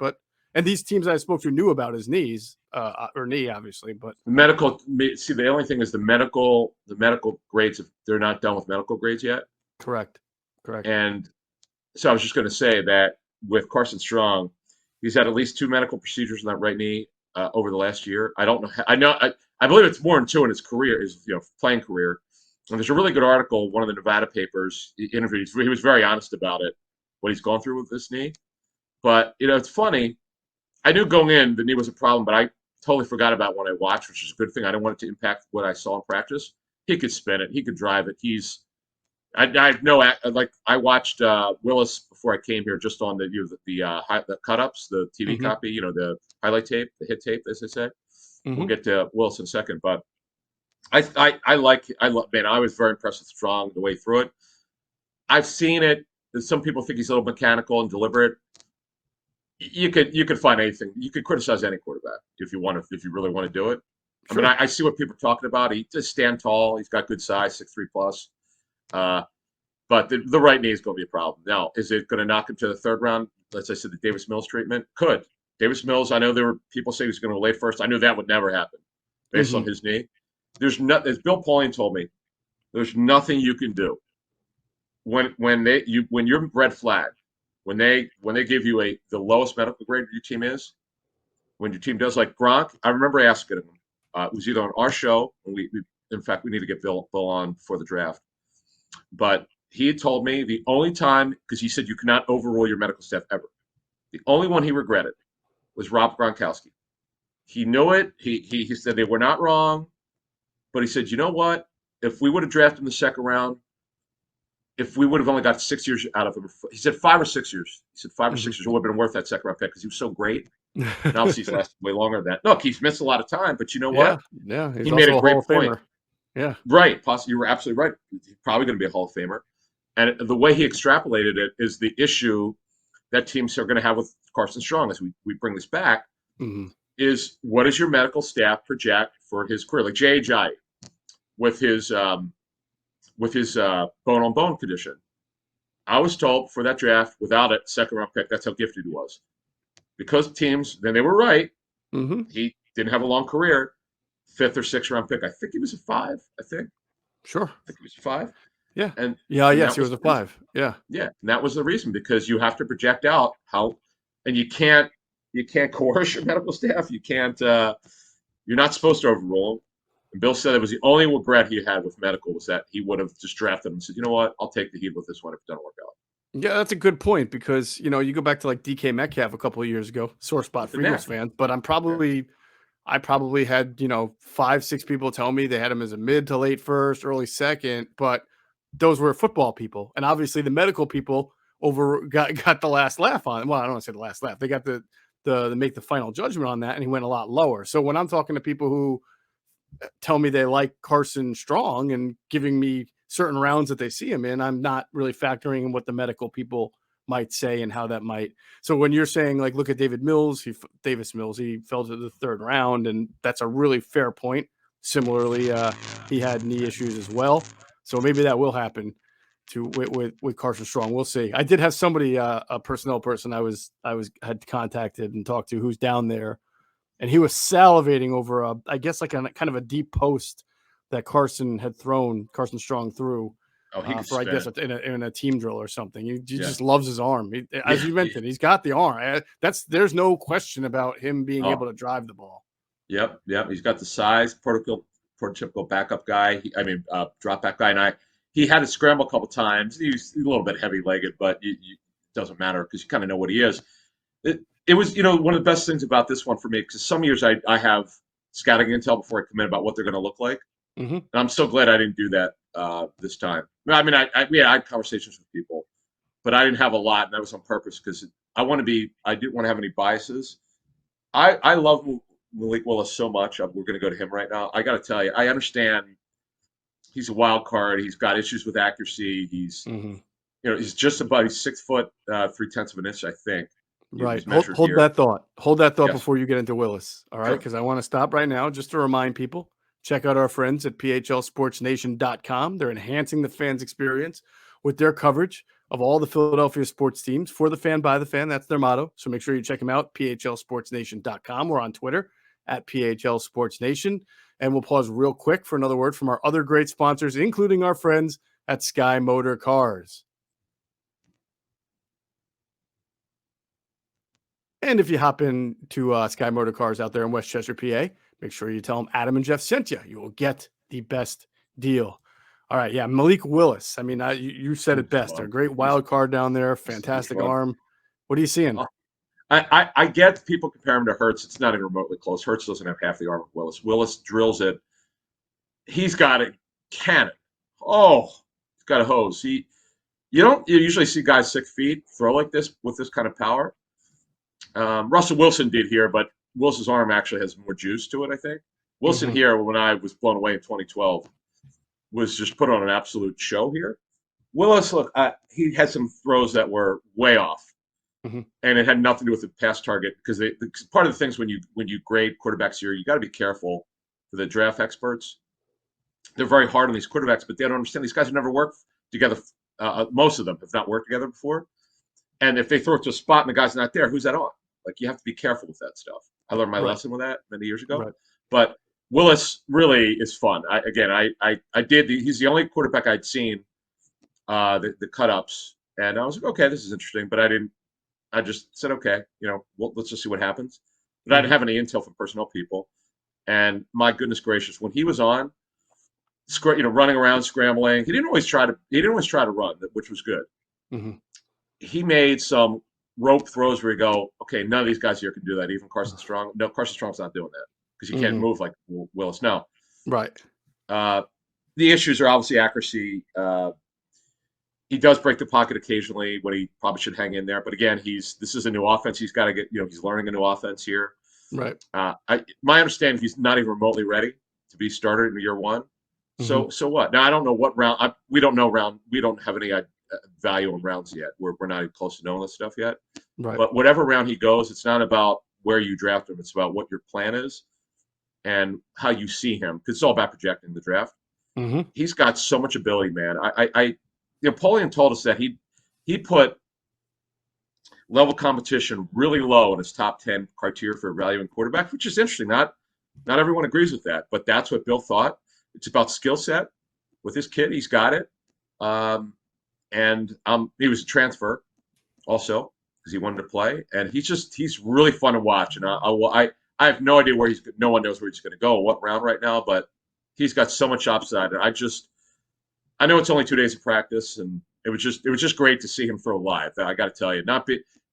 And these teams I spoke to knew about his knees or knee, obviously. But medical. See, the only thing is the medical grades. They're not done with medical grades yet. Correct. And so I was just going to say that with Carson Strong, he's had at least 2 medical procedures in that right knee over the last year. I don't know. I believe it's more than 2 in his career, his playing career. And there's a really good article, one of the Nevada papers interviewed. He was very honest about it, what he's gone through with this knee. But it's funny. I knew going in the knee was a problem, but I totally forgot about what I watched, which is a good thing. I didn't want it to impact what I saw in practice. He could spin it. He could drive it. I watched Willis before I came here, just on the cut-ups, the TV copy, the highlight tape, the hit tape, as they say. We'll get to Willis in a second, but I was very impressed with Strong the way through it. I've seen it. Some people think he's a little mechanical and deliberate. You could find anything. You could criticize any quarterback if you really want to do it. Sure. I mean, I see what people are talking about. He does stand tall. He's got good size, 6'3 plus. But the right knee is going to be a problem. Now, is it going to knock him to the third round? As I said, the Davis Mills treatment could. Davis Mills, I know there were people saying he was going to lay first. I knew that would never happen based on his knee. There's as Bill Pauline told me, there's nothing you can do when you're red flagged, when they give you the lowest medical grade your team is, when your team does, like Gronk. I remember asking him. It was either on our show, and we in fact we need to get Bill on for the draft, but he had told me the only time, because he said you cannot overrule your medical staff ever. The only one he regretted was Rob Gronkowski. He knew it. He said they were not wrong, but he said, you know what? If we would have drafted in the second round, if we would have only got 6 years out of him, he said 5 or 6 years. He said 5 or 6 years would have been worth that second round pick because he was so great. And obviously he's lasted way longer than that. Look, he's missed a lot of time, but you know what? Yeah, he made a great point. Yeah, right. Possibly, you were absolutely right. He's probably going to be a Hall of Famer. And the way he extrapolated it is the issue that teams are going to have with Carson Strong as we bring this back is, what does your medical staff project for his career? Like J.J. with his bone-on-bone condition. I was told for that draft, without it, second-round pick, that's how gifted he was. Because teams, then they were right. He didn't have a long career. 5th or 6th round pick. I think he was a 5. I think. Sure. I think he was a 5. Yeah. And yes, he was a 5. Yeah. Yeah, and that was the reason, because you have to project out how, and you can't coerce your medical staff. You can't. You're not supposed to overrule them. And Bill said it was the only regret he had with medical was that he would have just drafted him and said, you know what, I'll take the heat with this one if it doesn't work out. Yeah, that's a good point, because you go back to like DK Metcalf a couple of years ago, sore spot for Eagles fans, but I probably had 5-6 people tell me they had him as a mid to late first, early second, but those were football people, and obviously the medical people got the last laugh on. Well, I don't want to say the last laugh. They got the make the final judgment on that, and he went a lot lower. So when I'm talking to people who tell me they like Carson Strong and giving me certain rounds that they see him in, I'm not really factoring in what the medical people might say and how that might. So when you're saying like, look at Davis Mills, he fell to the third round, and that's a really fair point. Similarly, he had knee issues as well, so maybe that will happen with Carson Strong. We'll see. I did have somebody, a personnel person I had contacted and talked to, who's down there, and he was salivating over I guess like a kind of a deep post that Carson Strong through. Oh, he could for I spin guess it. in a team drill or something. He Yeah. just loves his arm. As you mentioned, he's got the arm. There's no question about him being able to drive the ball. Yep. He's got the size, prototypical backup guy. Drop back guy. And he had to scramble a couple times. He's a little bit heavy legged, but it doesn't matter because you kind of know what he is. It was, one of the best things about this one for me, because some years I have scouting intel before I come in about what they're going to look like. Mm-hmm. And I'm so glad I didn't do that this time. I mean, I had conversations with people, but I didn't have a lot, and that was on purpose because I didn't want to have any biases. I love Malik Willis so much. We're going to go to him right now. I got to tell you, I understand he's a wild card. He's got issues with accuracy. He's, he's just about, he's 6 foot 3/10 of an inch, I think. Right. Hold that thought. Hold that thought before you get into Willis. All right. Because I want to stop right now just to remind people, check out our friends at phlsportsnation.com. They're enhancing the fans' experience with their coverage of all the Philadelphia sports teams. For the fan, by the fan. That's their motto. So make sure you check them out, phlsportsnation.com. We're on Twitter at phlsportsnation. And we'll pause real quick for another word from our other great sponsors, including our friends at Sky Motor Cars. And if you hop into Sky Motor Cars out there in Westchester, PA, make sure you tell them Adam and Jeff sent you. You will get the best deal. All right, yeah, Malik Willis. I mean, you said it best. They're a great wild card down there, fantastic arm. What are you seeing? I get people compare him to Hurts. It's not even remotely close. Hurts doesn't have half the arm of Willis. Willis drills it. He's got a cannon. Oh, he's got a hose. You usually see guys 6 feet throw like this with this kind of power. Russell Wilson did here, but Wilson's arm actually has more juice to it, I think. Wilson here, when I was blown away in 2012, was just put on an absolute show here. Willis, look, he had some throws that were way off, and it had nothing to do with the pass target, because part of the things when you grade quarterbacks here, you got to be careful for the draft experts. They're very hard on these quarterbacks, but they don't understand these guys have never worked together. Most of them have not worked together before. And if they throw it to a spot and the guy's not there, who's that on? Like, you have to be careful with that stuff. I learned my lesson with that many years ago. Right. But Willis really is fun. He's the only quarterback I'd seen the cut-ups. And I was like, okay, this is interesting. But I just said, okay, let's just see what happens. But I didn't have any intel from personnel people. And my goodness gracious, when he was on, running around, scrambling, he didn't always try to run, which was good. Mm-hmm. He made some rope throws where you go, okay, none of these guys here can do that. Even Carson Strong. No, Carson Strong's not doing that because he can't move like Willis. No. Right. The issues are obviously accuracy. He does break the pocket occasionally when he probably should hang in there. But again, this is a new offense. He's got to get, he's learning a new offense here. Right. My understanding, he's not even remotely ready to be started in year one. So what? Now, I don't know what round. We don't know round. We don't have any value in rounds yet. We're not even close to knowing this stuff yet. Right. But whatever round he goes, it's not about where you draft him. It's about what your plan is and how you see him. Because it's all about projecting the draft. Mm-hmm. He's got so much ability, man. Napoleon told us that he put level competition really low in his top 10 criteria for evaluating quarterback, which is interesting. Not everyone agrees with that, but that's what Bill thought. It's about skill set. With this kid, he's got it. And he was a transfer also because he wanted to play. And he's really fun to watch. And I have no idea no one knows where he's going to go, what round right now, but he's got so much upside. And I know it's only 2 days of practice, and it was just great to see him throw live. I got to tell you,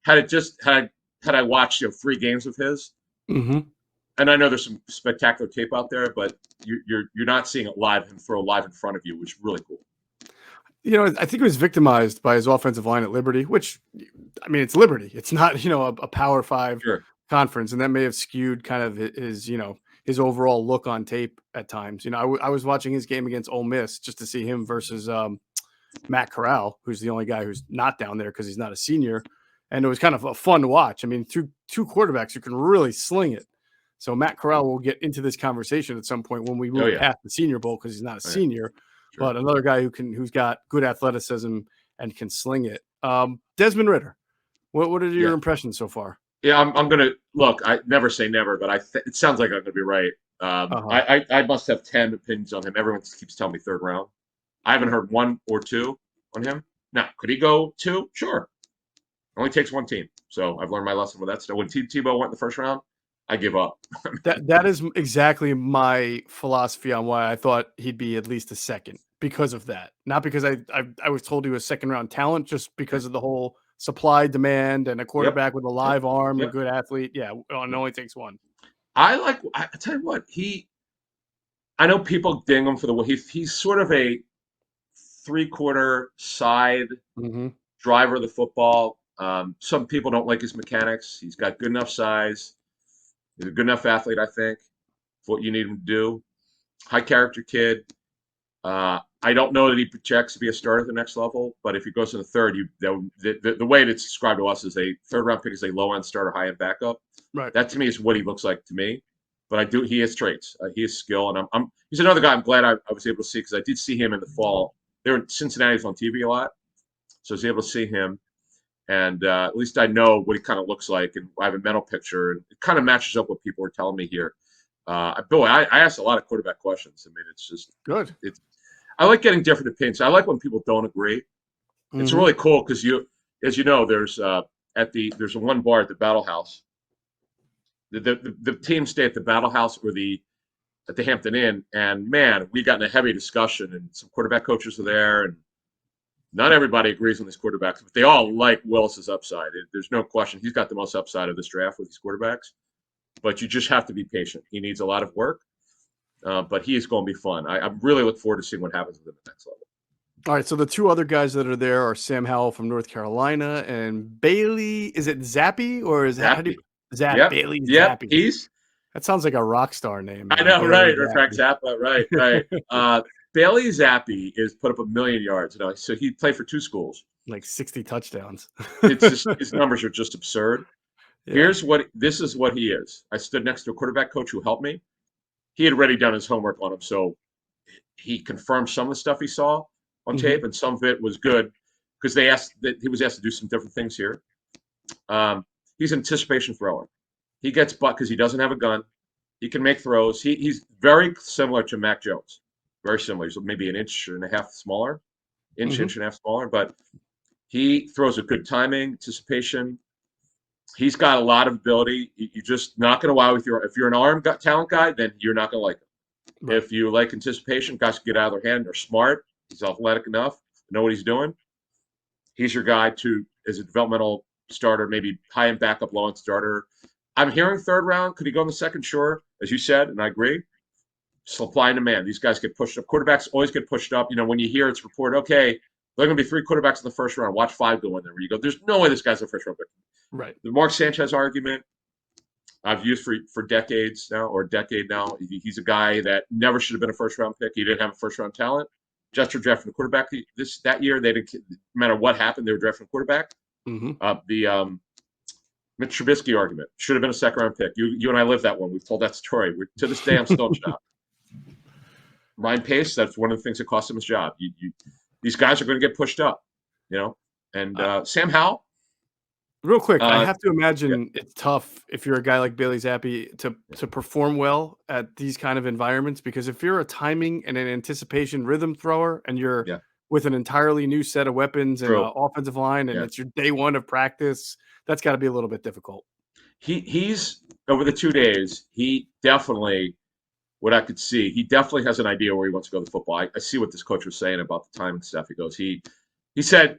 had I watched 3 games of his, and I know there's some spectacular tape out there, but you're not seeing it live, him throw live in front of you, which is really cool. I think he was victimized by his offensive line at Liberty, which, I mean, it's Liberty. It's not, a Power 5 conference, and that may have skewed kind of his overall look on tape at times. I was watching his game against Ole Miss just to see him versus Matt Corral, who's the only guy who's not down there because he's not a senior. And it was kind of a fun to watch. I mean, through two quarterbacks who can really sling it. So Matt Corral will get into this conversation at some point when we move past the Senior Bowl because he's not a senior, but another guy who's got good athleticism and can sling it. Desmond Ridder, what are your impressions so far? Yeah, I'm gonna look. I never say never, but it sounds like I'm gonna be right. I must have 10 opinions on him. Everyone keeps telling me third round. I haven't heard one or two on him. Now, could he go 2? Sure. Only takes one team. So I've learned my lesson with that. So when Tebow went in the first round, I give up. That is exactly my philosophy on why I thought he'd be at least a second, because of that. Not because I was told he was second round talent, just because of the whole supply demand and a quarterback with a live arm and a good athlete. Yeah, it only takes one. I tell you what, I know people ding him for the way he's sort of a 3/4 side driver of the football. Some people don't like his mechanics. He's got good enough size. He's a good enough athlete, I think, for what you need him to do. High character kid. I don't know that he projects to be a starter at the next level, but if he goes to the third, the way it's described to us is a third round pick is a low end starter, high end backup. Right. That to me is what he looks like to me. But he has traits. He has skill, and he's another guy I'm glad I was able to see because I did see him in the fall. Cincinnati's on TV a lot, so I was able to see him. And at least I know what he kind of looks like, and I have a mental picture, and it kind of matches up what people are telling me here. I asked a lot of quarterback questions. I mean, it's just good. I like getting different opinions. I like when people don't agree. It's really cool because as you know, there's there's one bar at the Battle House. The teams stay at the Battle House or at the Hampton Inn, and man, we got in a heavy discussion, and some quarterback coaches are there, and not everybody agrees on these quarterbacks, but they all like Willis's upside. There's no question. He's got the most upside of this draft with these quarterbacks, but you just have to be patient. He needs a lot of work, but he is going to be fun. I really look forward to seeing what happens with him at the next level. All right, so the two other guys that are there are Sam Howell from North Carolina and Bailey. Is it Zappi or is Zappe? Bailey Zappi? That sounds like a rock star name. Man. I know, right? Or Frank Zappa, right. Bailey Zappi is put up 1 million yards. So he played for 2 schools, like 60 touchdowns. It's just his numbers are just absurd. Yeah. This is what he is. I stood next to a quarterback coach who helped me. He had already done his homework on him, so he confirmed some of the stuff he saw on tape, and some of it was good because he was asked to do some different things here. He's an anticipation thrower. He gets butt because he doesn't have a gun. He can make throws. He's very similar to Mac Jones. Very similar. He's maybe an inch and a half smaller, inch and a half smaller, but he throws a good timing, anticipation. He's got a lot of ability. You're just not going to wow with if you're an arm talent guy, then you're not going to like him. Right. If you like anticipation, guys can get out of their hand. They're smart. He's athletic enough to know what he's doing. He's your guy as a developmental starter, maybe high-end backup, low-end starter. I'm hearing third round. Could he go in the second? Sure, as you said, and I agree. Supply and demand. These guys get pushed up. Quarterbacks always get pushed up. When you hear it's reported, okay, there are going to be 3 quarterbacks in the first round. Watch 5 go in there. Where you go, there's no way this guy's a first round pick. Right. The Mark Sanchez argument I've used for decades now, or a decade now. He's a guy that never should have been a first round pick. He didn't have a first round talent. Jets were drafting a quarterback that year. They didn't, no matter what happened, they were drafting a quarterback. The Mitch Trubisky argument should have been a second round pick. You and I lived that one. We've told that story. To this day, I'm still in shock. Ryan Pace, that's one of the things that cost him his job. These guys are going to get pushed up, And Sam Howell. Real quick, I have to imagine it's tough if you're a guy like Bailey Zappi to perform well at these kind of environments, because if you're a timing and an anticipation rhythm thrower and you're with an entirely new set of weapons and an offensive line and it's your day one of practice, that's got to be a little bit difficult. He's over the 2 days, he definitely, what I could see, he definitely has an idea where he wants to go with football. I see what this coach was saying about the timing stuff. He goes, he said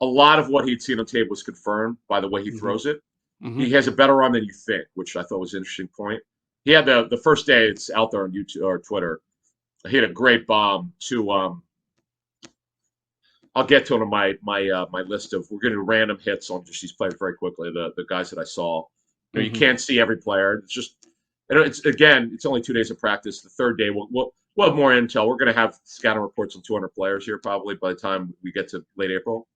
a lot of what he'd seen on tape was confirmed by the way he throws it. He has a better arm than you think, which I thought was an interesting point. He had the first day, it's out there on YouTube or Twitter. He had a great bomb to I'll get to it on my list of, we're going to do random hits on just these players very quickly. The guys that I saw, you can't see every player. It's just, it's only 2 days of practice. The third day, we'll have more intel. We're going to have scouting reports on 200 players here probably by the time we get to late April.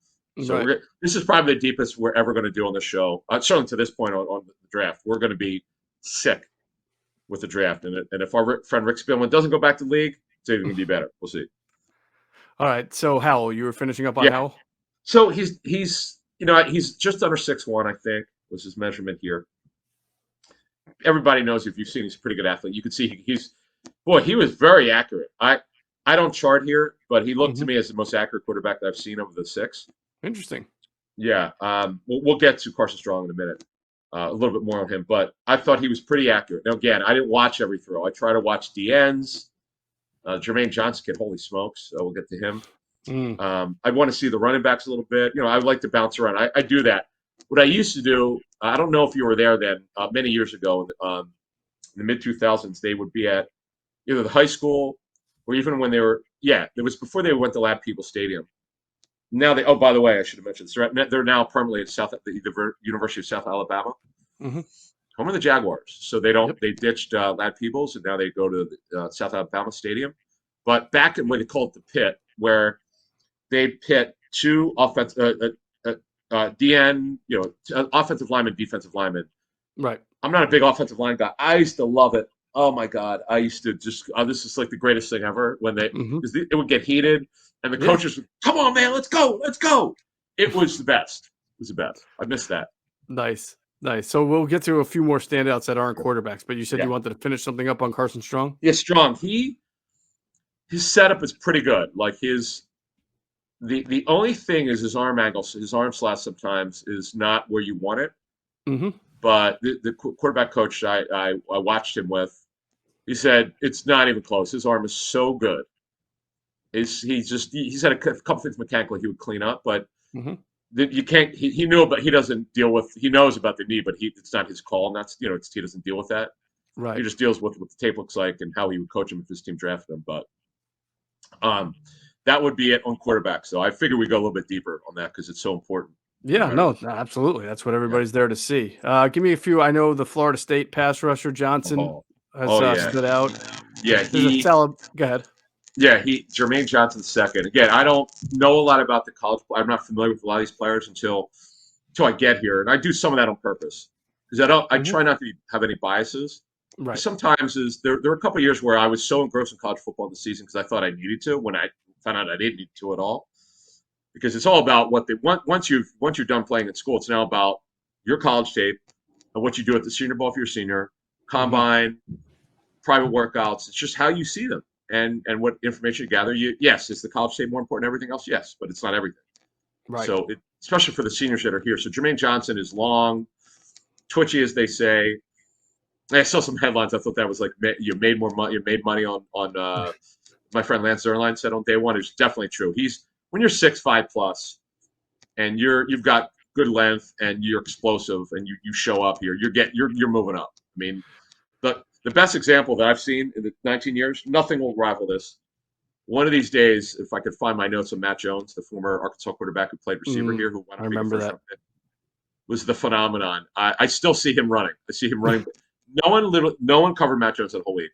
So Right. this is probably the deepest we're ever going to do on the show. Certainly to this point on the draft, we're going to be sick with the draft. And if our friend Rick Spielman doesn't go back to the league, it's even going to be better. We'll see. All right. So Howell, you were finishing up on Yeah. Howell? So he's just under 6'1", I think, was his measurement here. Everybody knows, if you've seen, he's a pretty good athlete. You can see he was very accurate. I don't chart here, but he looked to me as the most accurate quarterback that I've seen over the 6. Interesting. Yeah. We'll get to Carson Strong in a minute. A little bit more on him, but I thought he was pretty accurate. Now, again, I didn't watch every throw. I try to watch DNs. Jermaine Johnson kid, holy smokes. We'll get to him. I want to see the running backs a little bit. I would like to bounce around. I do that. What I used to do, I don't know if you were there then, many years ago, in the mid-2000s, they would be at either the high school or even when they were, it was before they went to Lab People Stadium. Now by the way, I should have mentioned this. They're now permanently at the University of South Alabama, home of the Jaguars. So they ditched Lad Peebles, and now they go to the South Alabama Stadium. But back in when they called it the Pit, where they pit two DN, offensive lineman, defensive lineman. Right. I'm not a big offensive line guy. I used to love it. Oh my God. I used to just, this is like the greatest thing ever when it would get heated and the coaches would, come on, man, let's go. It was the best. I missed that. Nice. So we'll get to a few more standouts that aren't quarterbacks, but you said you wanted to finish something up on Carson Strong? Yeah, Strong. His setup is pretty good. Like the only thing is his arm angle, his arm slot sometimes is not where you want it. But the quarterback coach I watched him with, he said it's not even close. His arm is so good. He's had a couple things mechanically he would clean up, but you can't. He knew, but he doesn't deal with. He knows about the knee, but it's not his call. And that's he doesn't deal with that. Right. He just deals with what the tape looks like and how he would coach him if his team drafted him. But that would be it on quarterback. So I figure we go a little bit deeper on that because it's so important. Yeah, no, absolutely. That's what everybody's there to see. Give me a few. I know the Florida State pass rusher Johnson has stood out. Yeah, go ahead. Yeah, Jermaine Johnson second. Again, I don't know a lot about the college. I'm not familiar with a lot of these players until I get here, and I do some of that on purpose because I try not to have any biases. Right. Sometimes there were a couple of years where I was so engrossed in college football this season because I thought I needed to when I found out I didn't need to at all. Because it's all about what they want. Once you're done playing at school, it's now about your college tape and what you do at the Senior Bowl if you're a senior, combine, private workouts. It's just how you see them and what information you gather. Yes, is the college tape more important than everything else? Yes, but it's not everything. Right. So especially for the seniors that are here. So Jermaine Johnson is long, twitchy, as they say. I saw some headlines. I thought that was like you made more money. You made money on my friend Lance Zerline said on day one. It's definitely true. When you're 6'5" plus, and you've got good length and you're explosive and you show up here, you're moving up. I mean, the best example that I've seen in the 19 years, nothing will rival this. One of these days, if I could find my notes on Matt Jones, the former Arkansas quarterback who played receiver here, who won I remember that. Was the phenomenon. I still see him running. I see him running. No one covered Matt Jones that whole week.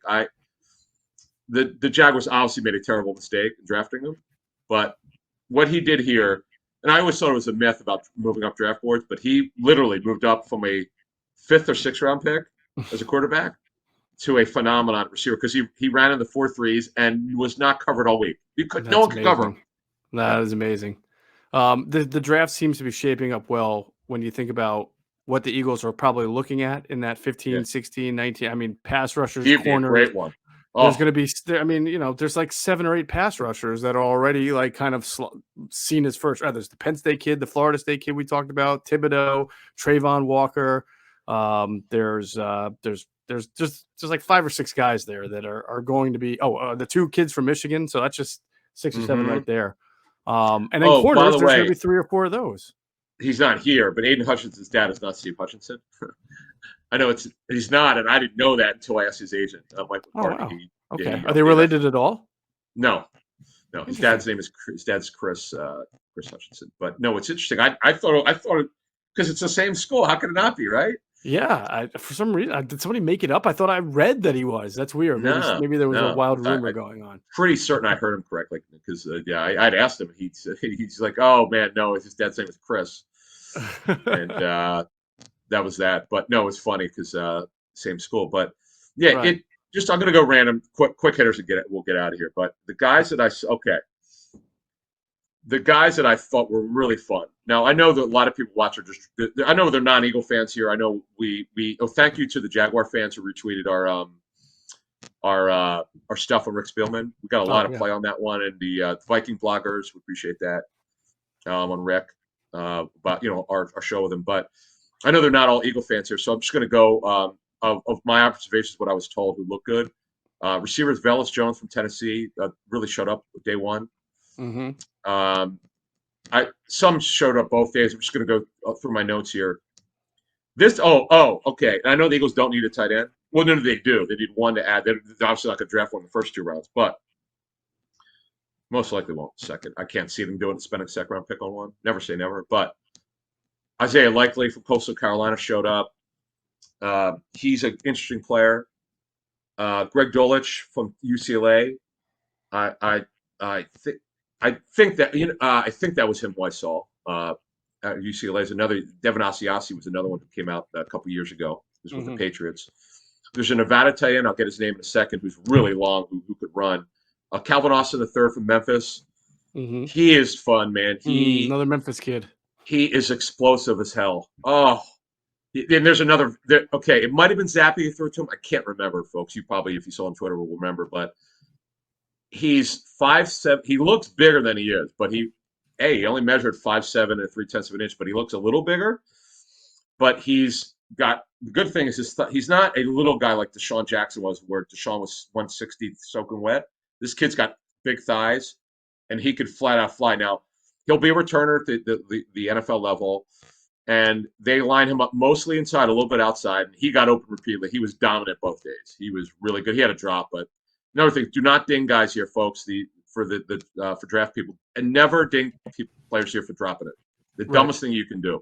The Jaguars obviously made a terrible mistake in drafting him, but what he did here, and I always thought it was a myth about moving up draft boards, but he literally moved up from a 5th or 6th round pick as a quarterback to a phenomenon receiver because he ran in the 4.3s and was not covered all week. No one could cover him. That is amazing. The draft seems to be shaping up well when you think about what the Eagles are probably looking at in that 15, 16, 19. I mean, pass rushers, corners. Great one. There's going to be, there's like 7 or 8 pass rushers that are already like kind of seen as first. There's the Penn State kid, the Florida State kid we talked about, Thibodeau, Trayvon Walker. There's just like 5 or 6 guys there that are going to be. The 2 kids from Michigan. So that's just 6 or 7 right there. And then corners, there's going to be 3 or 4 of those. He's not here, but Aiden Hutchinson's dad is not Steve Hutchinson. I know he's not, and I didn't know that until I asked his agent, Mike McCarthy. Wow. Okay. Are they related at all? No. His dad's name is Chris Hutchinson. But no, it's interesting. I thought because it's the same school. How could it not be, right? Yeah, for some reason, did somebody make it up? I thought I read that he was. That's weird. No, Maybe there was a no. wild rumor going on. Pretty certain I heard him correctly because I'd asked him. He's like, oh man, no, his dad's name is Chris, and that was that. But no, it's funny because same school. But yeah, Right. I'm gonna go random, quick hitters and we'll get out of here. But the guys that I thought were really fun. Now I know that a lot of people watch are just. I know they're non-Eagle fans here. I know we. Thank you to the Jaguar fans who retweeted our stuff on Rick Spielman. We got a lot of play on that one, and the Viking bloggers, we appreciate that on Rick about our show with him. But I know they're not all Eagle fans here, so I'm just going to go of my observations, what I was told, who looked good. Receivers Velus Jones from Tennessee really showed up day one. Mm-hmm. Some showed up both days. I'm just going to go through my notes here. Okay. And I know the Eagles don't need a tight end. Well, no, they do. They need one to add. They're obviously not going to draft one in the first 2 rounds, but most likely won't second. I can't see them doing spending a second round pick on one. Never say never. But Isaiah Likely from Coastal Carolina showed up. He's an interesting player. Greg Dulcich from UCLA. I think that was him who I saw at UCLA. Is another Devin Asiasi was another one who came out a couple years ago. He was with the Patriots. There's a Nevada tight end. I'll get his name in a second. Who's really long, who could run. Calvin Austin III from Memphis. Mm-hmm. He is fun, man. Another Memphis kid. He is explosive as hell. Oh, and there's another. Okay, it might have been Zappy who threw it to him. I can't remember, folks. You probably, if you saw on Twitter, will remember. But he's 5'7". He looks bigger than he is, but he only measured 5'7" and 3/10 of an inch, but he looks a little bigger. But he's got the good thing is he's not a little guy like Deshaun Jackson was, where Deshaun was 160 soaking wet. This kid's got big thighs, and he could flat out fly. Now he'll be a returner at the NFL level, and they line him up mostly inside, a little bit outside. And he got open repeatedly. He was dominant both days. He was really good. He had a drop, but another thing: do not ding guys here, folks. For draft people, and never ding players here for dropping it. The dumbest thing you can do.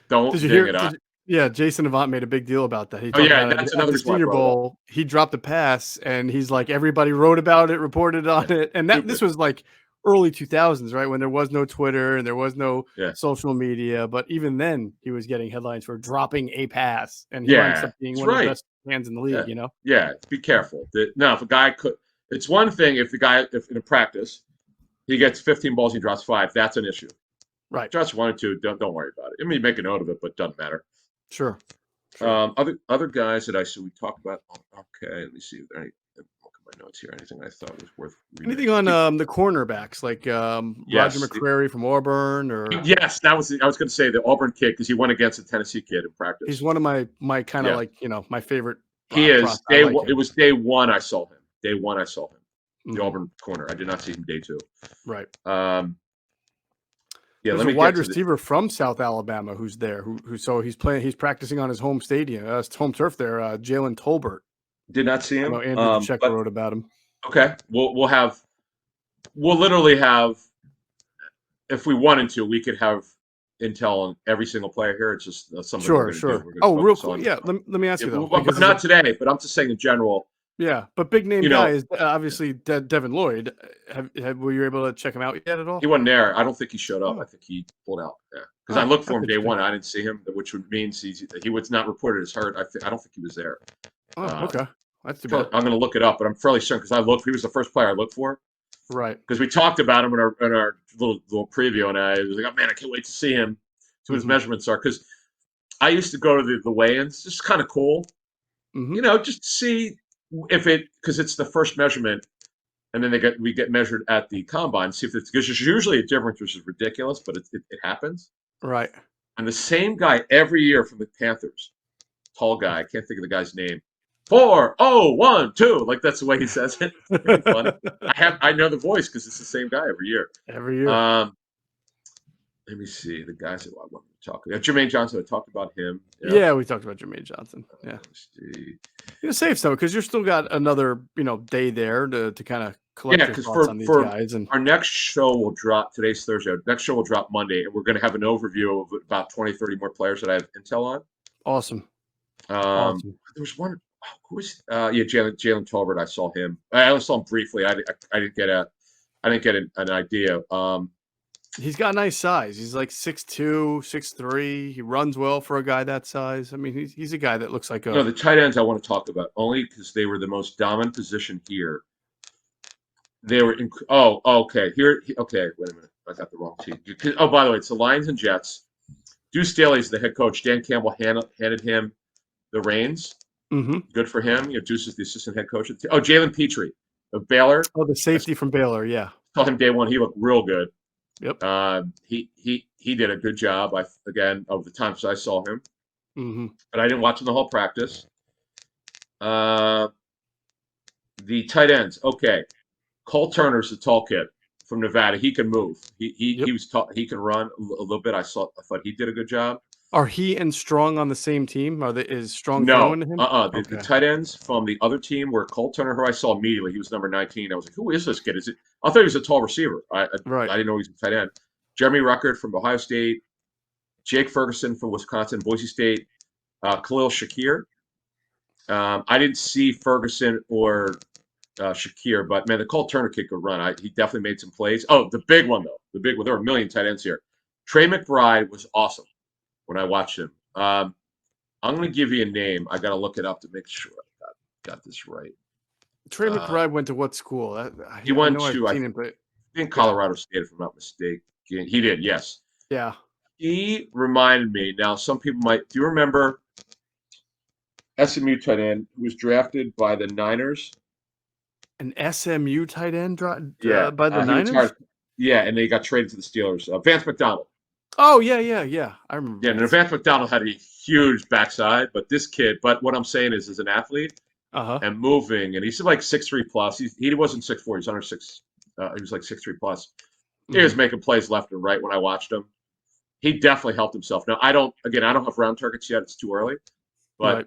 Don't ding it up. Yeah, Jason Avant made a big deal about that. He that's another at the Senior Bowl. He dropped a pass, and he's like, everybody wrote about it, reported on it, and this was like early 2000s, right, when there was no Twitter and there was no social media. But even then, he was getting headlines for dropping a pass, and he ends up being one of the best hands in the league. Yeah, be careful. Now, if a guy could, it's one thing if if in a practice he gets 15 balls, he drops 5. That's an issue. Right. Just 1 or 2. Don't worry about it. I mean, make a note of it, but it doesn't matter. Sure. Other guys that we talked about. Okay, let me see. Look at my notes here. Anything I thought was worth reading? Anything on the cornerbacks, like Roger McCreary from Auburn, or yes, I was going to say the Auburn kid, because he went against a Tennessee kid in practice. He's one of my kind of my favorite. He is. It was day one I saw him. The Auburn corner. I did not see him day 2. Right. Yeah, there's a wide receiver from South Alabama who's there. So he's practicing on his home stadium, home turf there. Jalen Tolbert. Did not see him. I know Andrew Check wrote about him. Okay, we'll literally have, if we wanted to, we could have intel on every single player here. It's just something. Sure. Real quick. Yeah, let me ask you though. But not today. But I'm just saying in general. Yeah, but big name guy is obviously Devin Lloyd. Were you able to check him out yet at all? He wasn't there. I don't think he showed up. I think he pulled out. Yeah, because I looked for him day one. I didn't see him, which means he was not reported as hurt. I don't think he was there. Oh, okay. That's too bad. I'm going to look it up, but I'm fairly certain because I looked. He was the first player I looked for. Right. Because we talked about him in our little preview, and I was like, oh man, I can't wait to see him. See what his measurements are. Because I used to go to the weigh-ins. Just kind of cool. Just to see because it's the first measurement, and then we get measured at the combine. See if it's, because there's usually a difference, which is ridiculous, but it happens. Right. And the same guy every year from the Panthers, tall guy. I can't think of the guy's name. 4, 0, 1, 2. Like that's the way he says it. It's pretty funny. I know the voice because it's the same guy every year. Let me see the guys that I wanted to talk about. Jermaine Johnson. I talked about him. Yeah, we talked about Jermaine Johnson. Yeah. Safe though, because you're still got another day there to kind of collect your thoughts on these guys. And our next show will drop. Today's Thursday. Our next show will drop Monday, and we're going to have an overview of about 20, 30 more players that I have intel on. Awesome. Awesome. There was one. Who was? Jalen Tolbert. I saw him. I only saw him briefly. I didn't get an idea. He's got nice size. He's like 6'2", 6'3". He runs well for a guy that size. I mean, he's a guy that looks like The tight ends I want to talk about only because they were the most dominant position here. They were okay. Okay, wait a minute. I got the wrong team. Oh, by the way, it's the Lions and Jets. Deuce Staley's the head coach. Dan Campbell handed him the reins. Mm-hmm. Good for him. Deuce is the assistant head coach. Oh, Jalen Petrie of Baylor. Oh, the safety from Baylor. Yeah. Saw him day one. He looked real good. Yep. He did a good job. Again, of the times I saw him, but I didn't watch him the whole practice. The tight ends. Okay, Cole Turner's the tall kid from Nevada. He can move. He was tall. He can run a little bit. I thought he did a good job. Are he and Strong on the same team? Is Strong no? throwing to him? The tight ends from the other team were Cole Turner, who I saw immediately. He was number 19. I was like, who is this kid? I thought he was a tall receiver. I didn't know he was a tight end. Jeremy Ruckert from Ohio State, Jake Ferguson from Wisconsin, Boise State, Khalil Shakir. I didn't see Ferguson or Shakir, but man, the Cole Turner kid could run. He definitely made some plays. Oh, the big one though, there were a million tight ends here. Trey McBride was awesome when I watched him. I'm going to give you a name. I got to look it up to make sure I got this right. Trey McBride went to what school? He went to I think Colorado State, if I'm not mistaken. He did, yes. Yeah. He reminded me. Now, some people might. Do you remember SMU tight end who was drafted by the Niners? An SMU tight end by the Niners? And they got traded to the Steelers. Vance McDonald. Oh, yeah. I remember. Yeah, and Vance McDonald had a huge backside, but what I'm saying is, as an athlete and moving, and he's like 6'3" plus. He wasn't 6'4", he's under 6. He was like 6'3" plus. He was making plays left and right when I watched him. He definitely helped himself. Now, I don't have round targets yet. It's too early. But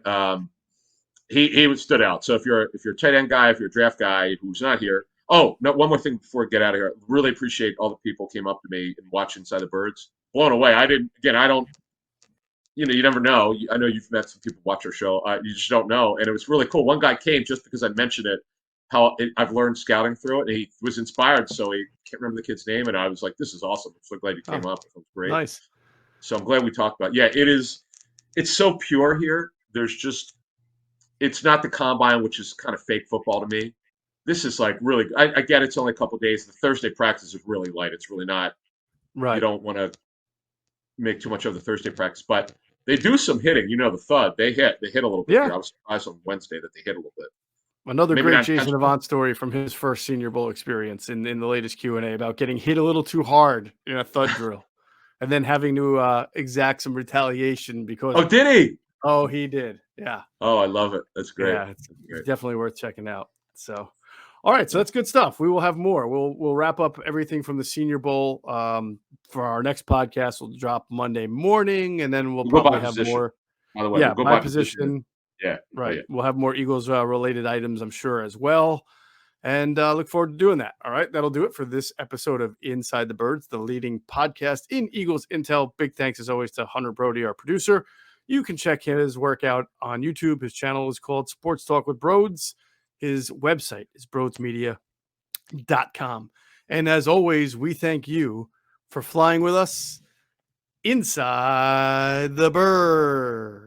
he stood out. So if you're a tight end guy, if you're a draft guy who's not here. Oh, no, one more thing before we get out of here. Really appreciate all the people who came up to me and watched Inside the Birds. Blown away. I don't, you never know. I know you've met some people watch our show. You just don't know. And it was really cool. One guy came just because I mentioned it. I've learned scouting through it, and he was inspired. So he can't remember the kid's name, and I was like, "This is awesome! I'm so glad you came up. It was great." Nice. So I'm glad we talked about. Yeah, it is. It's so pure here. It's not the combine, which is kind of fake football to me. This is like really. I get it's only a couple of days. The Thursday practice is really light. It's really not. Right. You don't want to make too much of the Thursday practice, but they do some hitting. The thud. They hit a little bit. Yeah. Here. I was surprised on Wednesday that they hit a little bit. Another great Jason Avant story from his first Senior Bowl experience in the latest Q&A about getting hit a little too hard in a thud drill and then having to exact some retaliation because. Oh, did he? Oh, he did. Yeah. Oh, I love it. That's great. Yeah, it's definitely worth checking out. So, all right. So that's good stuff. We will have more. We'll wrap up everything from the Senior Bowl for our next podcast. We'll drop Monday morning, and then we'll probably have more. By the way, we'll go by position. Yeah. Right. We'll have more Eagles related items, I'm sure, as well. And look forward to doing that. All right. That'll do it for this episode of Inside the Birds, the leading podcast in Eagles Intel. Big thanks, as always, to Hunter Brody, our producer. You can check his work out on YouTube. His channel is called Sports Talk with Broads. His website is broadsmedia.com. And as always, we thank you for flying with us inside the bird.